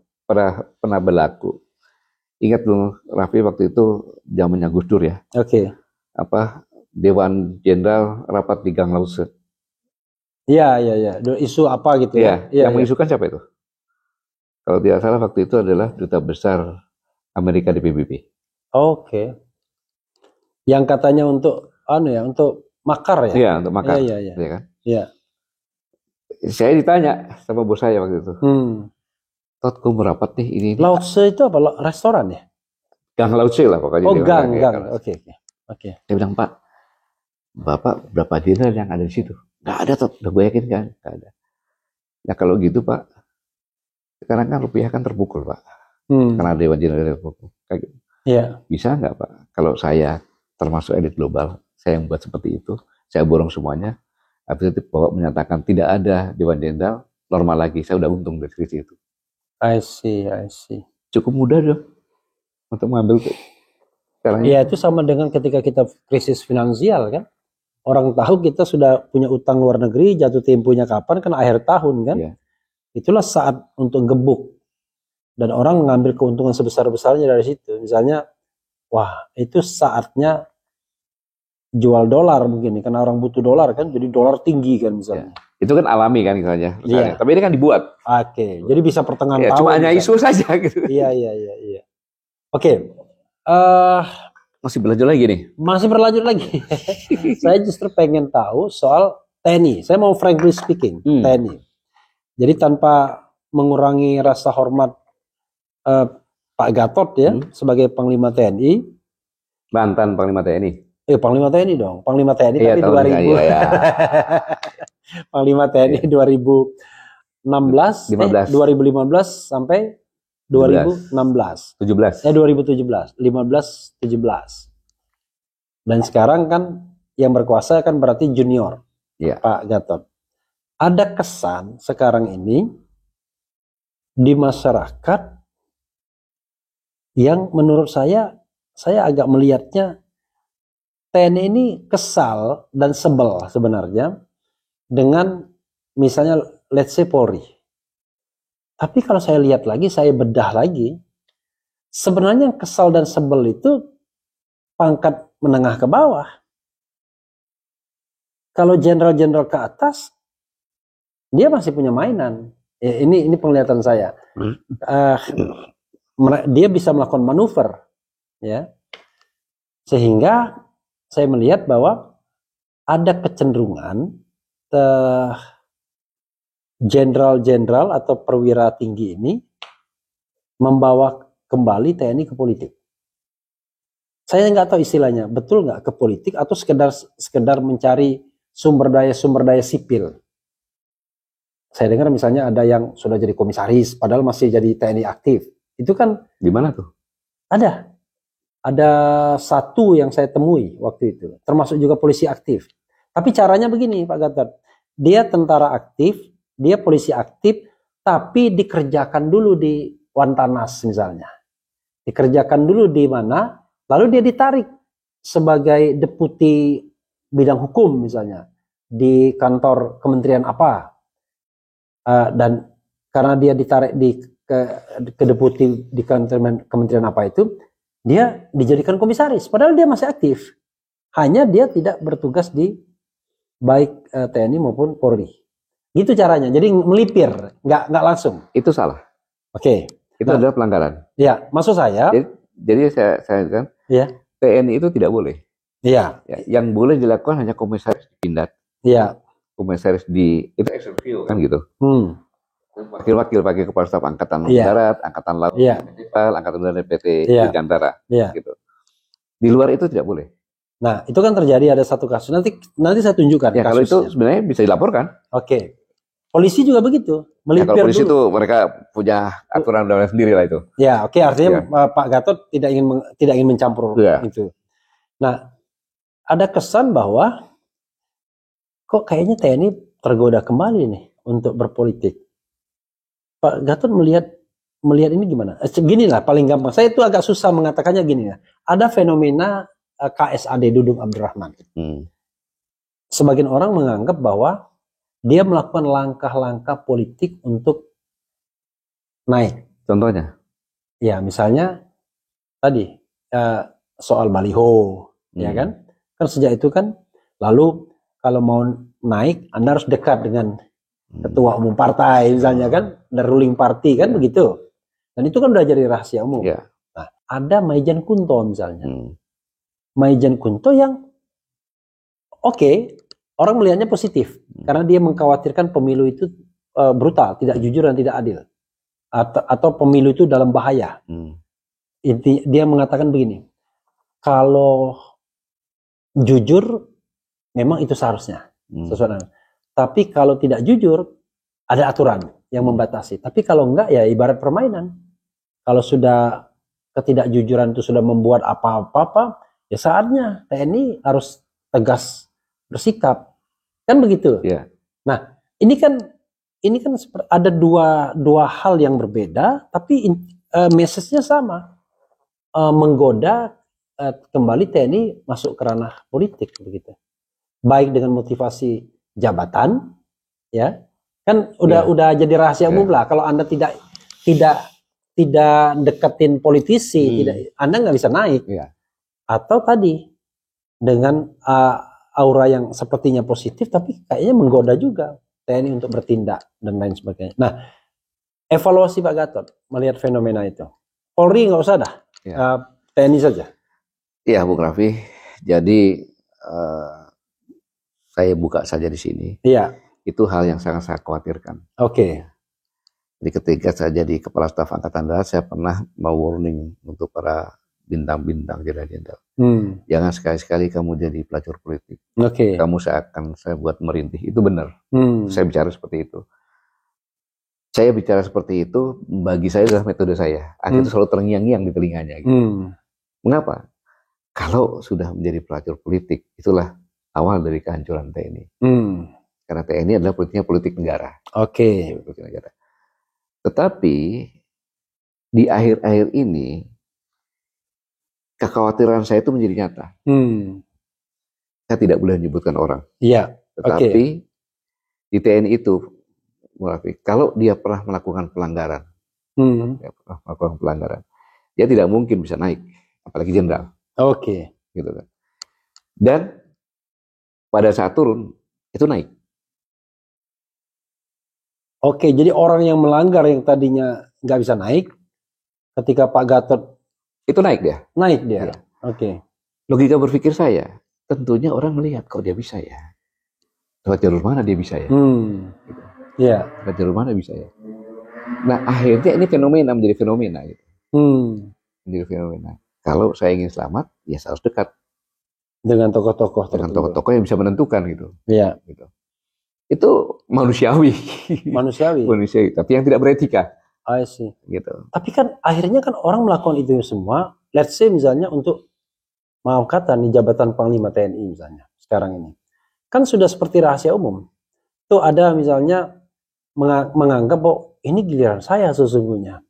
berlaku. Ingat dulu Raffi waktu itu zamannya Gus Dur ya. Oke. Dewan Jenderal rapat di Gang Lause. Iya. Isu apa gitu ya? Yang mengisukan siapa itu? Kalau tidak salah waktu itu adalah duta besar Amerika di PBB. Oke. Yang katanya untuk untuk makar ya? Iya, untuk makar. Iya. Ya kan? Iya. Saya ditanya sama bos saya waktu itu. Tot, gue merapat nih ini. Lause itu apa? Restoran ya? Gang Lause lah pokoknya. Oh, gang. Oke. Dia bilang, Pak, Bapak berapa jenderal yang ada di situ? Nggak ada, Tot. Udah gue yakin kan? Nggak ada. Nah kalau gitu, Pak, sekarang kan rupiah kan terpukul, Pak. Karena Dewan Jenderal terpukul. Iya. Bisa nggak, Pak? Kalau saya termasuk elit global, saya yang buat seperti itu, saya borong semuanya, habis itu Bapak menyatakan tidak ada Dewan Jenderal, normal lagi, saya udah untung dari situ. I see. Cukup mudah dong untuk mengambil caranya. Iya, itu sama dengan ketika kita krisis finansial kan. Orang tahu kita sudah punya utang luar negeri, jatuh temponya kapan, kan akhir tahun kan. Iya. Itulah saat untuk gebuk. Dan orang mengambil keuntungan sebesar-besarnya dari situ. Misalnya, wah itu saatnya jual dolar mungkin, karena orang butuh dolar kan, jadi dolar tinggi kan misalnya. Ya. Itu kan alami kan misalnya. Iya. Tapi ini kan dibuat. Oke, jadi bisa pertengahan tahun. Cuma hanya isu saja gitu. Iya. Oke. Masih berlanjut lagi nih? Masih berlanjut lagi. Saya justru pengen tahu soal TNI. Saya mau frankly speaking, TNI. Jadi tanpa mengurangi rasa hormat Pak Gatot ya sebagai Panglima TNI. Mantan Panglima TNI. Panglima TNI dong. Panglima TNI tapi 2000. Ya. Panglima TNI 2015 sampai 2016. 17. 2017. 15 17. Dan sekarang kan yang berkuasa kan berarti junior. Ya. Pak Gatot. Ada kesan sekarang ini di masyarakat yang menurut saya agak melihatnya TNI ini kesal dan sebel sebenarnya dengan misalnya let's say Polri. Tapi kalau saya lihat lagi, saya bedah lagi, sebenarnya yang kesal dan sebel itu pangkat menengah ke bawah. Kalau jenderal-jenderal ke atas, dia masih punya mainan. Ya, ini penglihatan saya. Dia bisa melakukan manuver, ya, sehingga saya melihat bahwa ada kecenderungan jenderal-jenderal atau perwira tinggi ini membawa kembali TNI ke politik. Saya nggak tahu istilahnya betul nggak ke politik atau sekedar mencari sumber daya sipil. Saya dengar misalnya ada yang sudah jadi komisaris padahal masih jadi TNI aktif. Itu kan di mana tuh? Ada satu yang saya temui waktu itu, termasuk juga polisi aktif. Tapi caranya begini Pak Gatot, dia tentara aktif, dia polisi aktif, tapi dikerjakan dulu di Wantanas misalnya. Dikerjakan dulu di mana, lalu dia ditarik sebagai deputi bidang hukum misalnya, di kantor kementerian apa. Dan karena dia ditarik ke deputi di kantor kementerian apa itu, dia dijadikan komisaris, padahal dia masih aktif. Hanya dia tidak bertugas di baik TNI maupun Polri. Gitu caranya. Jadi melipir, nggak langsung. Itu salah. Oke. Itu adalah pelanggaran. Ya, maksud saya. Jadi saya kan, ya. TNI itu tidak boleh. Iya. Ya, yang boleh dilakukan hanya komisaris di Pindad. Iya. Komisaris di itu executive kan gitu. Wakil-wakil pakai kepala staf angkatan darat, angkatan laut, municipal, angkatan udara PT Dirgantara, gitu. Di luar itu tidak boleh. Nah, itu kan terjadi ada satu kasus. Nanti saya tunjukkan. Ya, kalau itu sebenarnya bisa dilaporkan. Oke. Polisi juga begitu. Ya, kalau polisi itu mereka punya aturan undang-undang sendiri lah itu. Ya, oke. Artinya Pak Gatot tidak ingin mencampur itu. Nah, ada kesan bahwa kok kayaknya TNI tergoda kembali nih untuk berpolitik. Pak Gatot melihat ini gimana? Gini lah, paling gampang. Saya itu agak susah mengatakannya gini ya. Ada fenomena KSAD Dudung Abdurrahman. Sebagian orang menganggap bahwa dia melakukan langkah-langkah politik untuk naik. Contohnya? Ya, misalnya tadi soal baliho, ya kan? Kan sejak itu kan, lalu kalau mau naik, Anda harus dekat dengan ketua umum partai, misalnya kan, the ruling party kan begitu. Dan itu kan udah jadi rahasia umum. Yeah. Nah, ada Maijen Kunto misalnya. Maijen Kunto yang orang melihatnya positif karena dia mengkhawatirkan pemilu itu brutal, tidak jujur dan tidak adil, atau pemilu itu dalam bahaya. Dia mengatakan begini, kalau jujur memang itu seharusnya sesuai dengan, tapi kalau tidak jujur ada aturan yang membatasi. Tapi kalau enggak ya ibarat permainan. Kalau sudah ketidakjujuran itu sudah membuat apa-apa, ya saatnya TNI harus tegas bersikap, kan begitu. Yeah. Nah, ini kan ada dua hal yang berbeda, tapi message-nya sama, menggoda kembali TNI masuk ke ranah politik begitu, baik dengan motivasi jabatan, ya kan udah jadi rahasia umum lah. Kalau Anda tidak deketin politisi, Anda nggak bisa naik. Atau tadi dengan aura yang sepertinya positif tapi kayaknya menggoda juga TNI untuk bertindak dan lain sebagainya. Nah, evaluasi Pak Gatot melihat fenomena itu. Polri nggak usah dah, TNI saja. Iya, Bung Raffi. Jadi saya buka saja di sini. Iya. Itu hal yang sangat saya khawatirkan. Oke. Jadi ketika saya jadi Kepala Staf Angkatan Darat, saya pernah mau warning untuk para bintang-bintang jenderal. Jangan sekali-sekali kamu jadi pelacur politik. Kamu saya buat merintih. Itu benar. Saya bicara seperti itu. Saya bicara seperti itu bagi saya adalah metode saya. Akhirnya selalu terngiang-ngiang di telinganya. Gitu. Mengapa? Kalau sudah menjadi pelacur politik, itulah awal dari kehancuran TNI. Karena TNI adalah politik negara. Politik negara. Tetapi di akhir-akhir ini kekhawatiran saya itu menjadi nyata. Saya tidak boleh menyebutkan orang. Iya. Tetapi di TNI itu, kalau dia pernah melakukan pelanggaran, dia tidak mungkin bisa naik, apalagi jenderal. Gitu kan. Dan pada saat turun itu naik. Jadi orang yang melanggar yang tadinya nggak bisa naik, ketika Pak Gatot itu naik dia. Ya. Logika berpikir saya, tentunya orang melihat kok dia bisa ya. Lewat jalur mana dia bisa ya? Gitu. Lewat jalur mana bisa ya? Nah akhirnya ini menjadi fenomena gitu. Menjadi fenomena. Kalau saya ingin selamat, ya saya harus dekat dengan tokoh-tokoh yang bisa menentukan gitu. Iya. Gitu. Itu manusiawi. Tapi yang tidak beretika. I see. Gitu. Tapi kan akhirnya kan orang melakukan itu semua, let's say misalnya untuk maaf kata nih jabatan Panglima TNI misalnya sekarang ini. Kan sudah seperti rahasia umum. Tuh ada misalnya menganggap bahwa ini giliran saya sesungguhnya.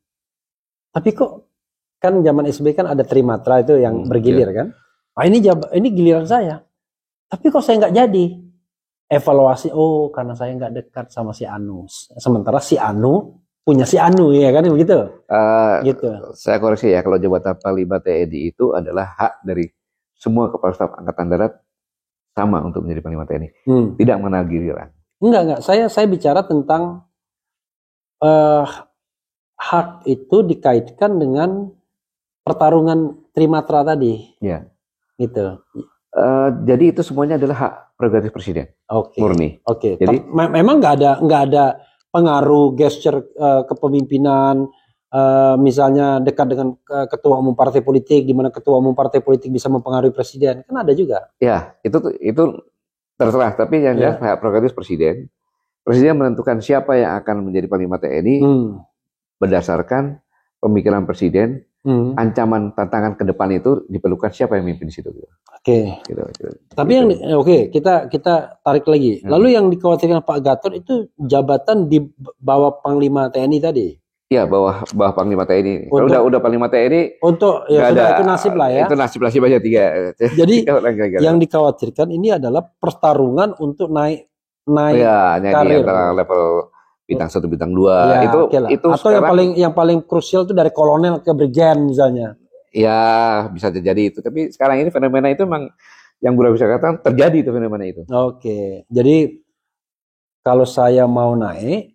Tapi kok kan zaman SBY kan ada Trimatra itu yang bergilir kan. Ini giliran saya. Tapi kok saya nggak jadi? Evaluasi, karena saya nggak dekat sama si Anu. Sementara si Anu punya si Anu, ya kan begitu? Gitu. Saya koreksi ya, kalau jabatan Panglima TNI itu adalah hak dari semua Kepala Staf Angkatan Darat sama untuk menjadi Panglima TNI. Tidak mengenal giliran. Enggak. Saya bicara tentang hak itu dikaitkan dengan pertarungan Trimatra tadi. Ya. Gitu. Jadi itu semuanya adalah hak prerogatif presiden. Murni. Jadi memang nggak ada pengaruh gesture kepemimpinan misalnya dekat dengan ketua umum partai politik, di mana ketua umum partai politik bisa mempengaruhi presiden, kan ada juga. Ya, itu terserah. Tapi yang jelas hak prerogatif presiden. Presiden menentukan siapa yang akan menjadi Panglima TNI berdasarkan pemikiran presiden. Ancaman tantangan ke depan itu diperlukan siapa yang memimpin di situ. Oke. Gitu. Tapi yang kita tarik lagi. Lalu yang dikhawatirkan Pak Gatot itu jabatan di bawah Panglima TNI tadi. Iya, bawah Panglima TNI. Kalau udah Panglima TNI untuk ya sudah, itu nasib lah ya. Itu nasib aja 3. Jadi yang dikhawatirkan ini adalah pertarungan untuk naik karir antara level bintang 1, bintang 2 ya, itu atau sekarang, yang paling krusial itu dari kolonel ke brigjen misalnya. Ya, bisa terjadi itu. Tapi sekarang ini fenomena itu memang yang Bura bisa katakan terjadi itu fenomena itu. Oke. Jadi kalau saya mau naik,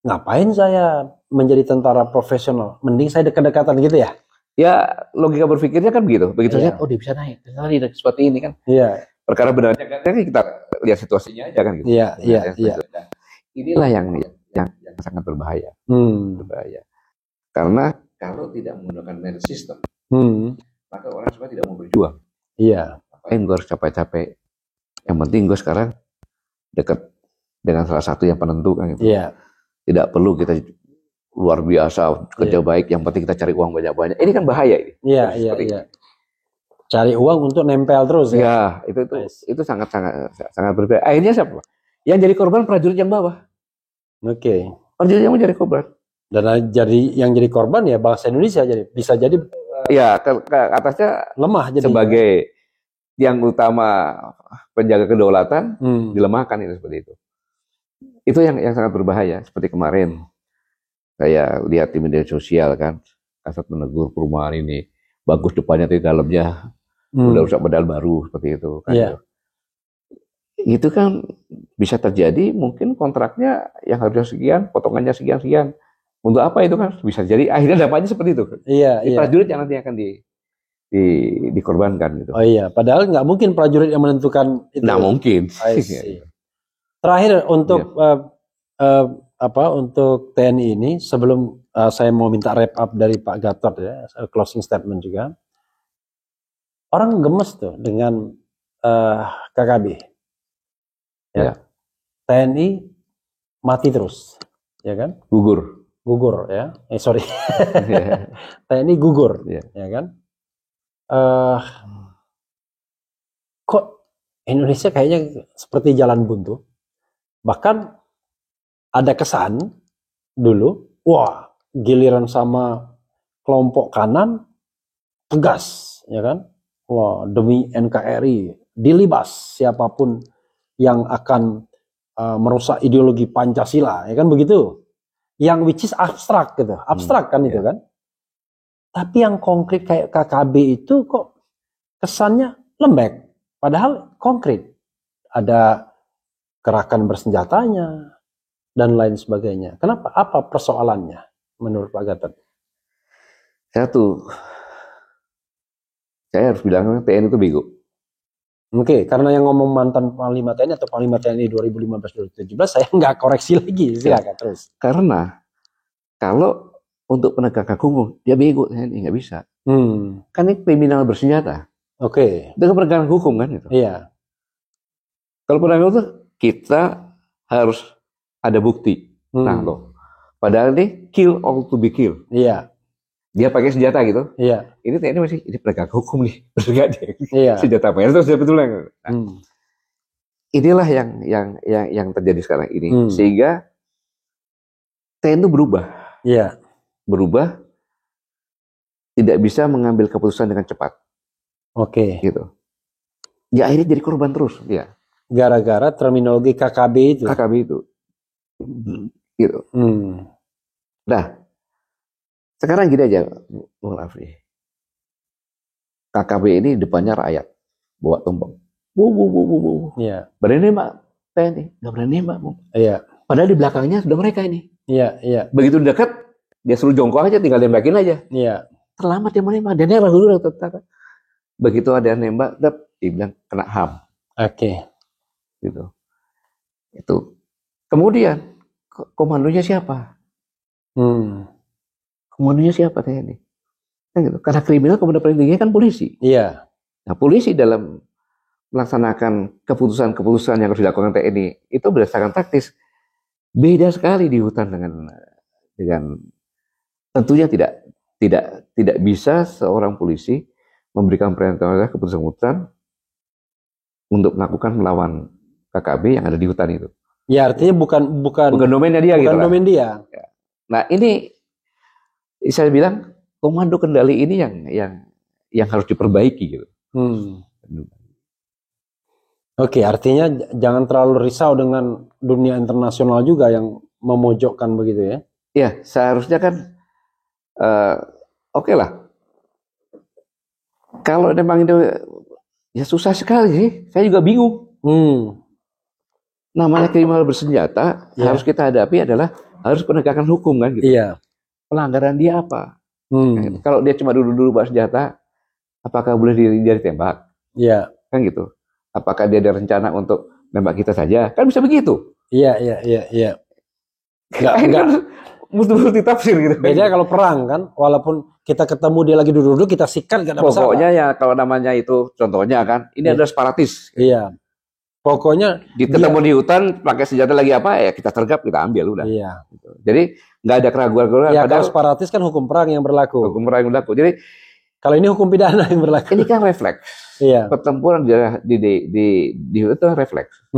ngapain saya menjadi tentara profesional? Mending saya dekat-dekatan gitu ya. Ya, logika berpikirnya kan begitu. Begitu saja, dia bisa naik. Seperti ini kan. Iya. Perkara benarnya kan kita lihat situasinya aja kan gitu. Iya. Inilah yang sangat berbahaya. Berbahaya. Karena kalau tidak menggunakan merit system, maka orang semua tidak mau berjuang. Iya. Ngapain gue harus capek-capek? Yang penting gue sekarang dekat dengan salah satu yang penentu kan gitu. Iya. Tidak perlu kita luar biasa kerja baik. Yang penting kita cari uang banyak-banyak. Ini kan bahaya ini. Iya. Cari uang untuk nempel terus ya. Ya, itu sangat berbahaya. Akhirnya siapa? Yang jadi korban prajurit yang bawah. Oke. Prajurit yang menjadi korban. Dan yang jadi korban ya bangsa Indonesia bisa jadi ya ke atasnya lemah jadi sebagai yang utama penjaga kedaulatan dilemahkan itu seperti itu. Itu yang sangat berbahaya. Seperti kemarin saya lihat di media sosial kan, Kasat menegur perumahan ini bagus depannya tapi dalamnya udah rusak pedal baru seperti itu kan. Itu kan bisa terjadi, mungkin kontraknya yang harusnya sekian, potongannya sekian. Untuk apa itu kan bisa jadi akhirnya dapatnya seperti itu. Iya. Prajurit yang nanti akan dikorbankan gitu. Oh iya, padahal nggak mungkin prajurit yang menentukan itu. Nggak mungkin. Terakhir untuk untuk TNI ini sebelum saya mau minta wrap up dari Pak Gatot ya, closing statement juga. Orang gemes tuh dengan KKB. Ya. TNI mati terus, ya kan? Gugur ya. Sorry. TNI gugur, ya kan? Kok Indonesia kayaknya seperti jalan buntu. Bahkan ada kesan dulu, wah, giliran sama kelompok kanan tegas, ya kan? Wah, demi NKRI dilibas siapapun yang akan merusak ideologi Pancasila, ya kan begitu? Yang which is abstrak gitu, abstrak kan itu kan? Tapi yang konkret kayak KKB itu kok kesannya lembek, padahal konkret. Ada gerakan bersenjatanya dan lain sebagainya. Kenapa? Apa persoalannya menurut Pak Gatot? Satu, saya harus bilang TNI itu bego. Oke, karena yang ngomong mantan Panglima TNI atau Panglima TNI 2015-2017, saya nggak koreksi lagi, silakan terus. Karena kalau untuk penegakan hukum, dia bego TNI, nggak bisa. Kan ini kriminal bersenjata. Oke. Dengan penegakan hukum kan itu. Iya. Kalau penegakan hukum, kita harus ada bukti. Nah loh, padahal ini kill or to be kill. Iya. Dia pakai senjata gitu. Iya. Ini TNI masih ini penegak hukum nih. Iya. Senjata apa? Itu sudah betul. Nah, inilah yang terjadi sekarang ini. Sehingga TNI itu berubah. Iya. Berubah, tidak bisa mengambil keputusan dengan cepat. Oke. Gitu. Ya akhirnya jadi korban terus. Ya. Gara-gara terminologi KKB itu. KKB itu. Gitu. Nah, sekarang gini aja, Bung Rafli. KKB ini depannya rakyat, bawa tombak. Iya. Berani nembak TNI, nggak berani nembak, Bung. Iya. Padahal di belakangnya sudah mereka ini. Iya. Begitu dekat, dia suruh jongkok aja, tinggal nembakin aja. Iya. Terlambat dia menembak, dan dia ragu. Begitu ada yang nembak, dia bilang kena HAM. Oke. Gitu. Itu. Kemudian komandonya siapa? Komandonya siapa TNI? Kan gitu. Karena kriminal komando paling tinggi kan polisi. Iya. Nah, polisi dalam melaksanakan keputusan-keputusan yang harus dilakukan TNI itu berdasarkan taktis. Beda sekali di hutan dengan tentunya tidak bisa seorang polisi memberikan perintah keputusan untuk melawan KKB yang ada di hutan itu. Ya, artinya bukan domainnya dia, bukan domain dia. Ya. Nah, ini saya bilang komando kendali ini yang harus diperbaiki gitu. Oke, artinya jangan terlalu risau dengan dunia internasional juga yang memojokkan begitu ya? Iya, seharusnya kan oke lah. Kalau memang itu ya susah sekali sih, saya juga bingung. Namanya kriminal bersenjata harus kita hadapi adalah harus penegakan hukum kan gitu. Iya. Pelanggaran dia apa? Kalau dia cuma dulu bawa senjata, apakah boleh dia ditembak? Iya. Kan gitu. Apakah dia ada rencana untuk nembak kita saja? Kan bisa begitu. Iya. Enggak. Mesti ditafsir gitu. Beda kalau perang kan, walaupun kita ketemu dia lagi duduk-duduk, kita sikat gak ada masalah. Pokoknya ya kalau namanya itu contohnya kan, ini adalah separatis. Iya. Pokoknya ketemu di hutan pakai senjata lagi apa ya kita tergap, kita ambil udah. Iya. Gitu. Jadi nggak ada keraguan-keraguan. Ya kalau separatis kan hukum perang yang berlaku. Hukum perang yang berlaku. Jadi kalau ini hukum pidana yang berlaku. Ini kan refleks. Iya. Pertempuran di itu refleks.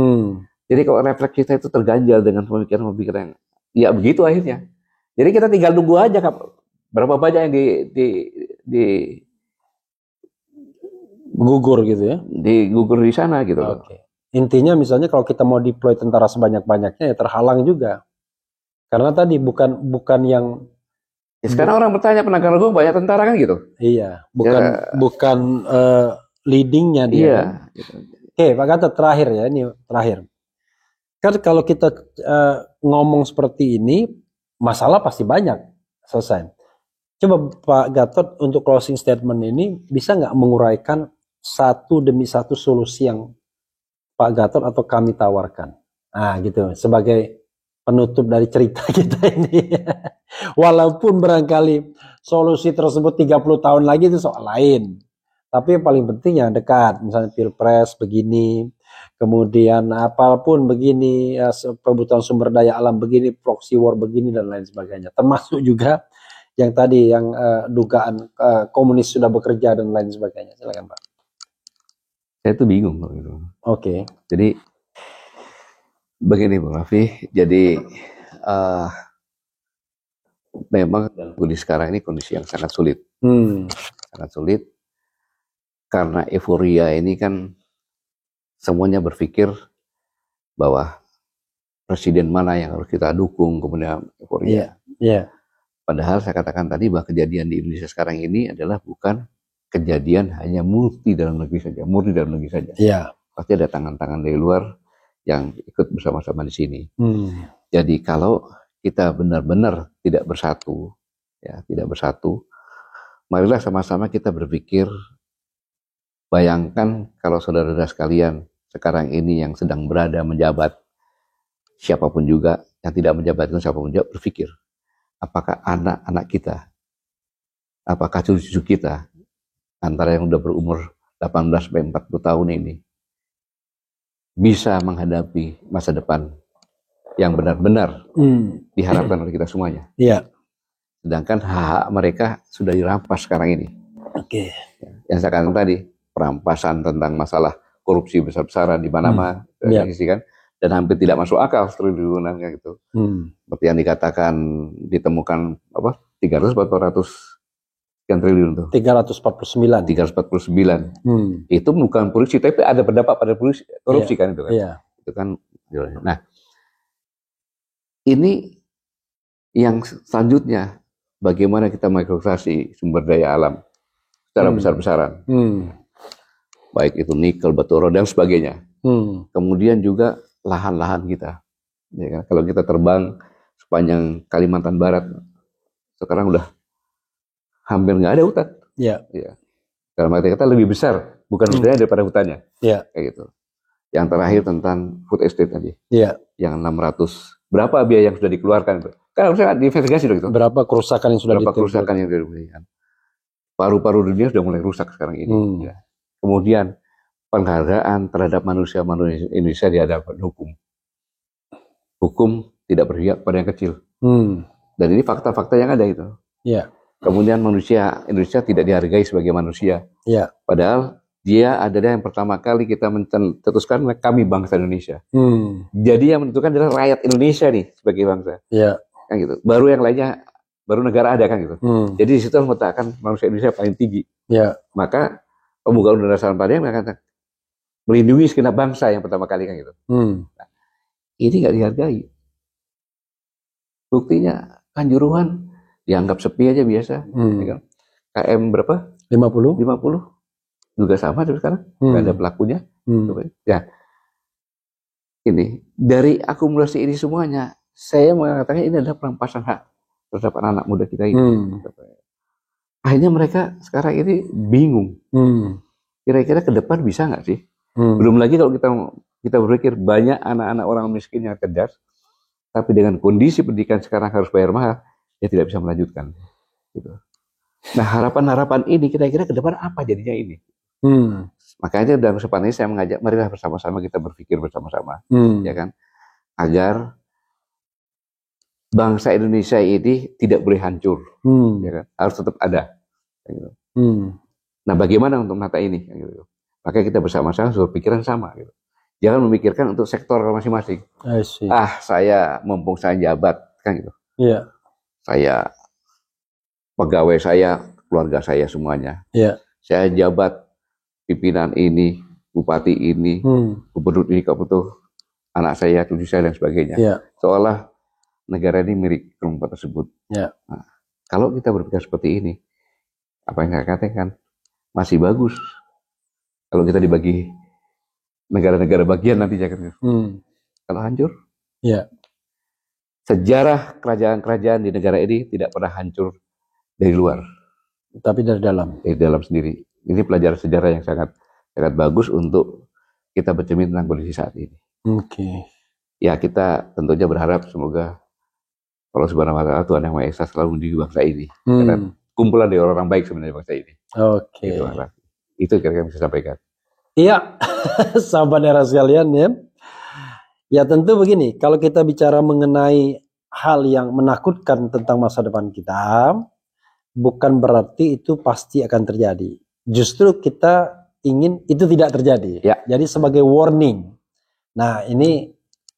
Jadi kalau refleks kita itu terganjal dengan pemikiran yang ya begitu akhirnya. Jadi kita tinggal nunggu aja berapa banyak yang di gugur gitu ya. Digugur di sana gitu. Oke. Intinya misalnya kalau kita mau deploy tentara sebanyak-banyaknya ya terhalang juga. Karena tadi bukan yang sekarang orang bertanya penegakan hukum banyak tentara kan gitu. Iya, bukan leadingnya dia. Iya. Gitu. Oke, Pak Gatot terakhir ya, ini terakhir. Kan kalau kita ngomong seperti ini, masalah pasti banyak selesai. Coba Pak Gatot untuk closing statement ini bisa nggak menguraikan satu demi satu solusi yang Pak Gatot atau kami tawarkan. Nah gitu, sebagai penutup dari cerita kita ini. Walaupun barangkali solusi tersebut 30 tahun lagi itu soal lain. Tapi yang paling penting yang dekat, misalnya Pilpres begini, kemudian apapun begini, kebutuhan sumber daya alam begini, proxy war begini dan lain sebagainya. Termasuk juga yang tadi yang dugaan komunis sudah bekerja dan lain sebagainya. Silakan Pak. Saya tuh bingung kalau gitu. Oke. Jadi begini Bang Raffi, jadi memang kondisi sekarang ini kondisi yang sangat sulit. Sangat sulit karena euforia ini kan semuanya berpikir bahwa presiden mana yang harus kita dukung, kemudian euforia. Iya. Padahal saya katakan tadi bahwa kejadian di Indonesia sekarang ini adalah bukan kejadian hanya murni dalam negeri saja. Iya. Pasti ada tangan-tangan dari luar yang ikut bersama-sama di sini. Jadi kalau kita benar-benar tidak bersatu, marilah sama-sama kita berpikir, bayangkan kalau saudara-saudara sekalian sekarang ini yang sedang berada menjabat, siapapun juga yang tidak menjabat itu siapapun juga berpikir, apakah anak-anak kita, apakah cucu-cucu kita, antara yang sudah berumur 18 sampai 40 tahun ini, bisa menghadapi masa depan yang benar-benar diharapkan oleh kita semuanya. Iya. Sedangkan hak mereka sudah dirampas sekarang ini. Oke. Yang saya katakan tadi, perampasan tentang masalah korupsi besar-besaran di mana-mana, kan, dan hampir tidak masuk akal triliunan gitu. Seperti yang dikatakan ditemukan 300 atau 400 triliun tuh. 349. Itu bukan korupsi, tapi ada pendapat pada korupsi kan itu kan. Iya. Itu kan. Nah, ini yang selanjutnya, bagaimana kita mengeksploitasi sumber daya alam secara besar-besaran. Baik itu nikel, batu bara dan sebagainya. Kemudian juga lahan-lahan kita. Ya kan? Kalau kita terbang sepanjang Kalimantan Barat, sekarang udah hampir nggak ada hutan. Iya. Karena kata lebih besar, bukan hutannya daripada hutannya. Iya. Kayak gitu. Yang terakhir tentang food estate tadi. Iya. Yang 600, berapa biaya yang sudah dikeluarkan Kan harusnya diinvestigasi dong itu. Berapa kerusakan yang sudah diberikan. Paru-paru dunia sudah mulai rusak sekarang ini. Ya. Kemudian penghargaan terhadap manusia Indonesia di hadapan hukum. Hukum tidak berpihak pada yang kecil. Dan ini fakta-fakta yang ada itu. Ya. Kemudian manusia Indonesia tidak dihargai sebagai manusia. Ya. Padahal dia adalah yang pertama kali kita mencetuskan kami bangsa Indonesia. Jadi yang menentukan adalah rakyat Indonesia nih sebagai bangsa. Ya. Kan gitu. Baru yang lainnya, baru negara ada kan gitu. Jadi di situ meletakkan manusia Indonesia paling tinggi. Ya. Maka pemuka Undang-Undang Dasar 45 mengatakan melindungi segenap bangsa yang pertama kali kan gitu. Nah, ini nggak dihargai. Buktinya Kanjuruhan dianggap sepi aja biasa. Ya kan? KM berapa? 50 juga sama terus sekarang. Nggak ada pelakunya. Ya. Ini dari akumulasi ini semuanya, saya mengatakan ini adalah perampasan hak terhadap anak-anak muda kita ini. Akhirnya mereka sekarang ini bingung. Kira-kira ke depan bisa nggak sih? Belum lagi kalau kita berpikir banyak anak-anak orang miskin yang cerdas, tapi dengan kondisi pendidikan sekarang harus bayar mahal, dia tidak bisa melanjutkan. Gitu. Nah harapan-harapan ini kira-kira ke depan apa jadinya ini? Makanya dalam kesempatan ini saya mengajak, marilah bersama-sama kita berpikir bersama-sama, ya kan, agar bangsa Indonesia ini tidak boleh hancur, ya kan, harus tetap ada. Gitu. Nah, bagaimana untuk menata ini? Gitu. Makanya kita bersama-sama harus berpikiran sama. Gitu. Jangan memikirkan untuk sektor masing-masing. Saya mumpung saya jabat, kan gitu. Yeah. Saya pegawai saya, keluarga saya semuanya. Yeah. Saya jabat pimpinan ini, bupati ini, gubernur ini, kabupaten, anak saya, cucu saya dan sebagainya. Yeah. Seolah negara ini milik kelompok tersebut. Yeah. Nah, kalau kita berpikir seperti ini, apa yang saya katakan masih bagus. Kalau kita dibagi negara-negara bagian nanti jangan. Kalau hancur, sejarah kerajaan-kerajaan di negara ini tidak pernah hancur dari luar, tapi dari dalam. Dari dalam sendiri. Ini pelajaran sejarah yang sangat bagus untuk kita bercermin tentang kondisi saat ini. Oke. Ya kita tentunya berharap semoga Allah Subhanahu Wa Taala Tuhan Yang Maha Esa selalu mendidik bangsa ini. Karena kumpulan dari orang-orang baik sebenarnya bangsa ini. Oke. Itu kira-kira bisa sampaikan. Iya, sahabat era sekalian ya. Ya tentu begini, kalau kita bicara mengenai hal yang menakutkan tentang masa depan kita, bukan berarti itu pasti akan terjadi. Justru kita ingin itu tidak terjadi. Ya. Jadi sebagai warning. Nah ini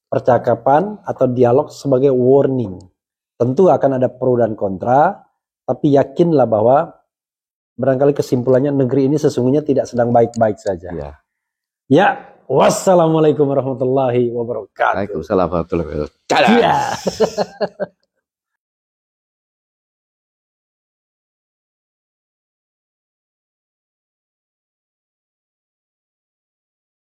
percakapan atau dialog sebagai warning. Tentu akan ada pro dan kontra, tapi yakinlah bahwa barangkali kesimpulannya negeri ini sesungguhnya tidak sedang baik-baik saja. Ya, wassalamualaikum warahmatullahi wabarakatuh. Waalaikumsalam warahmatullahi wabarakatuh.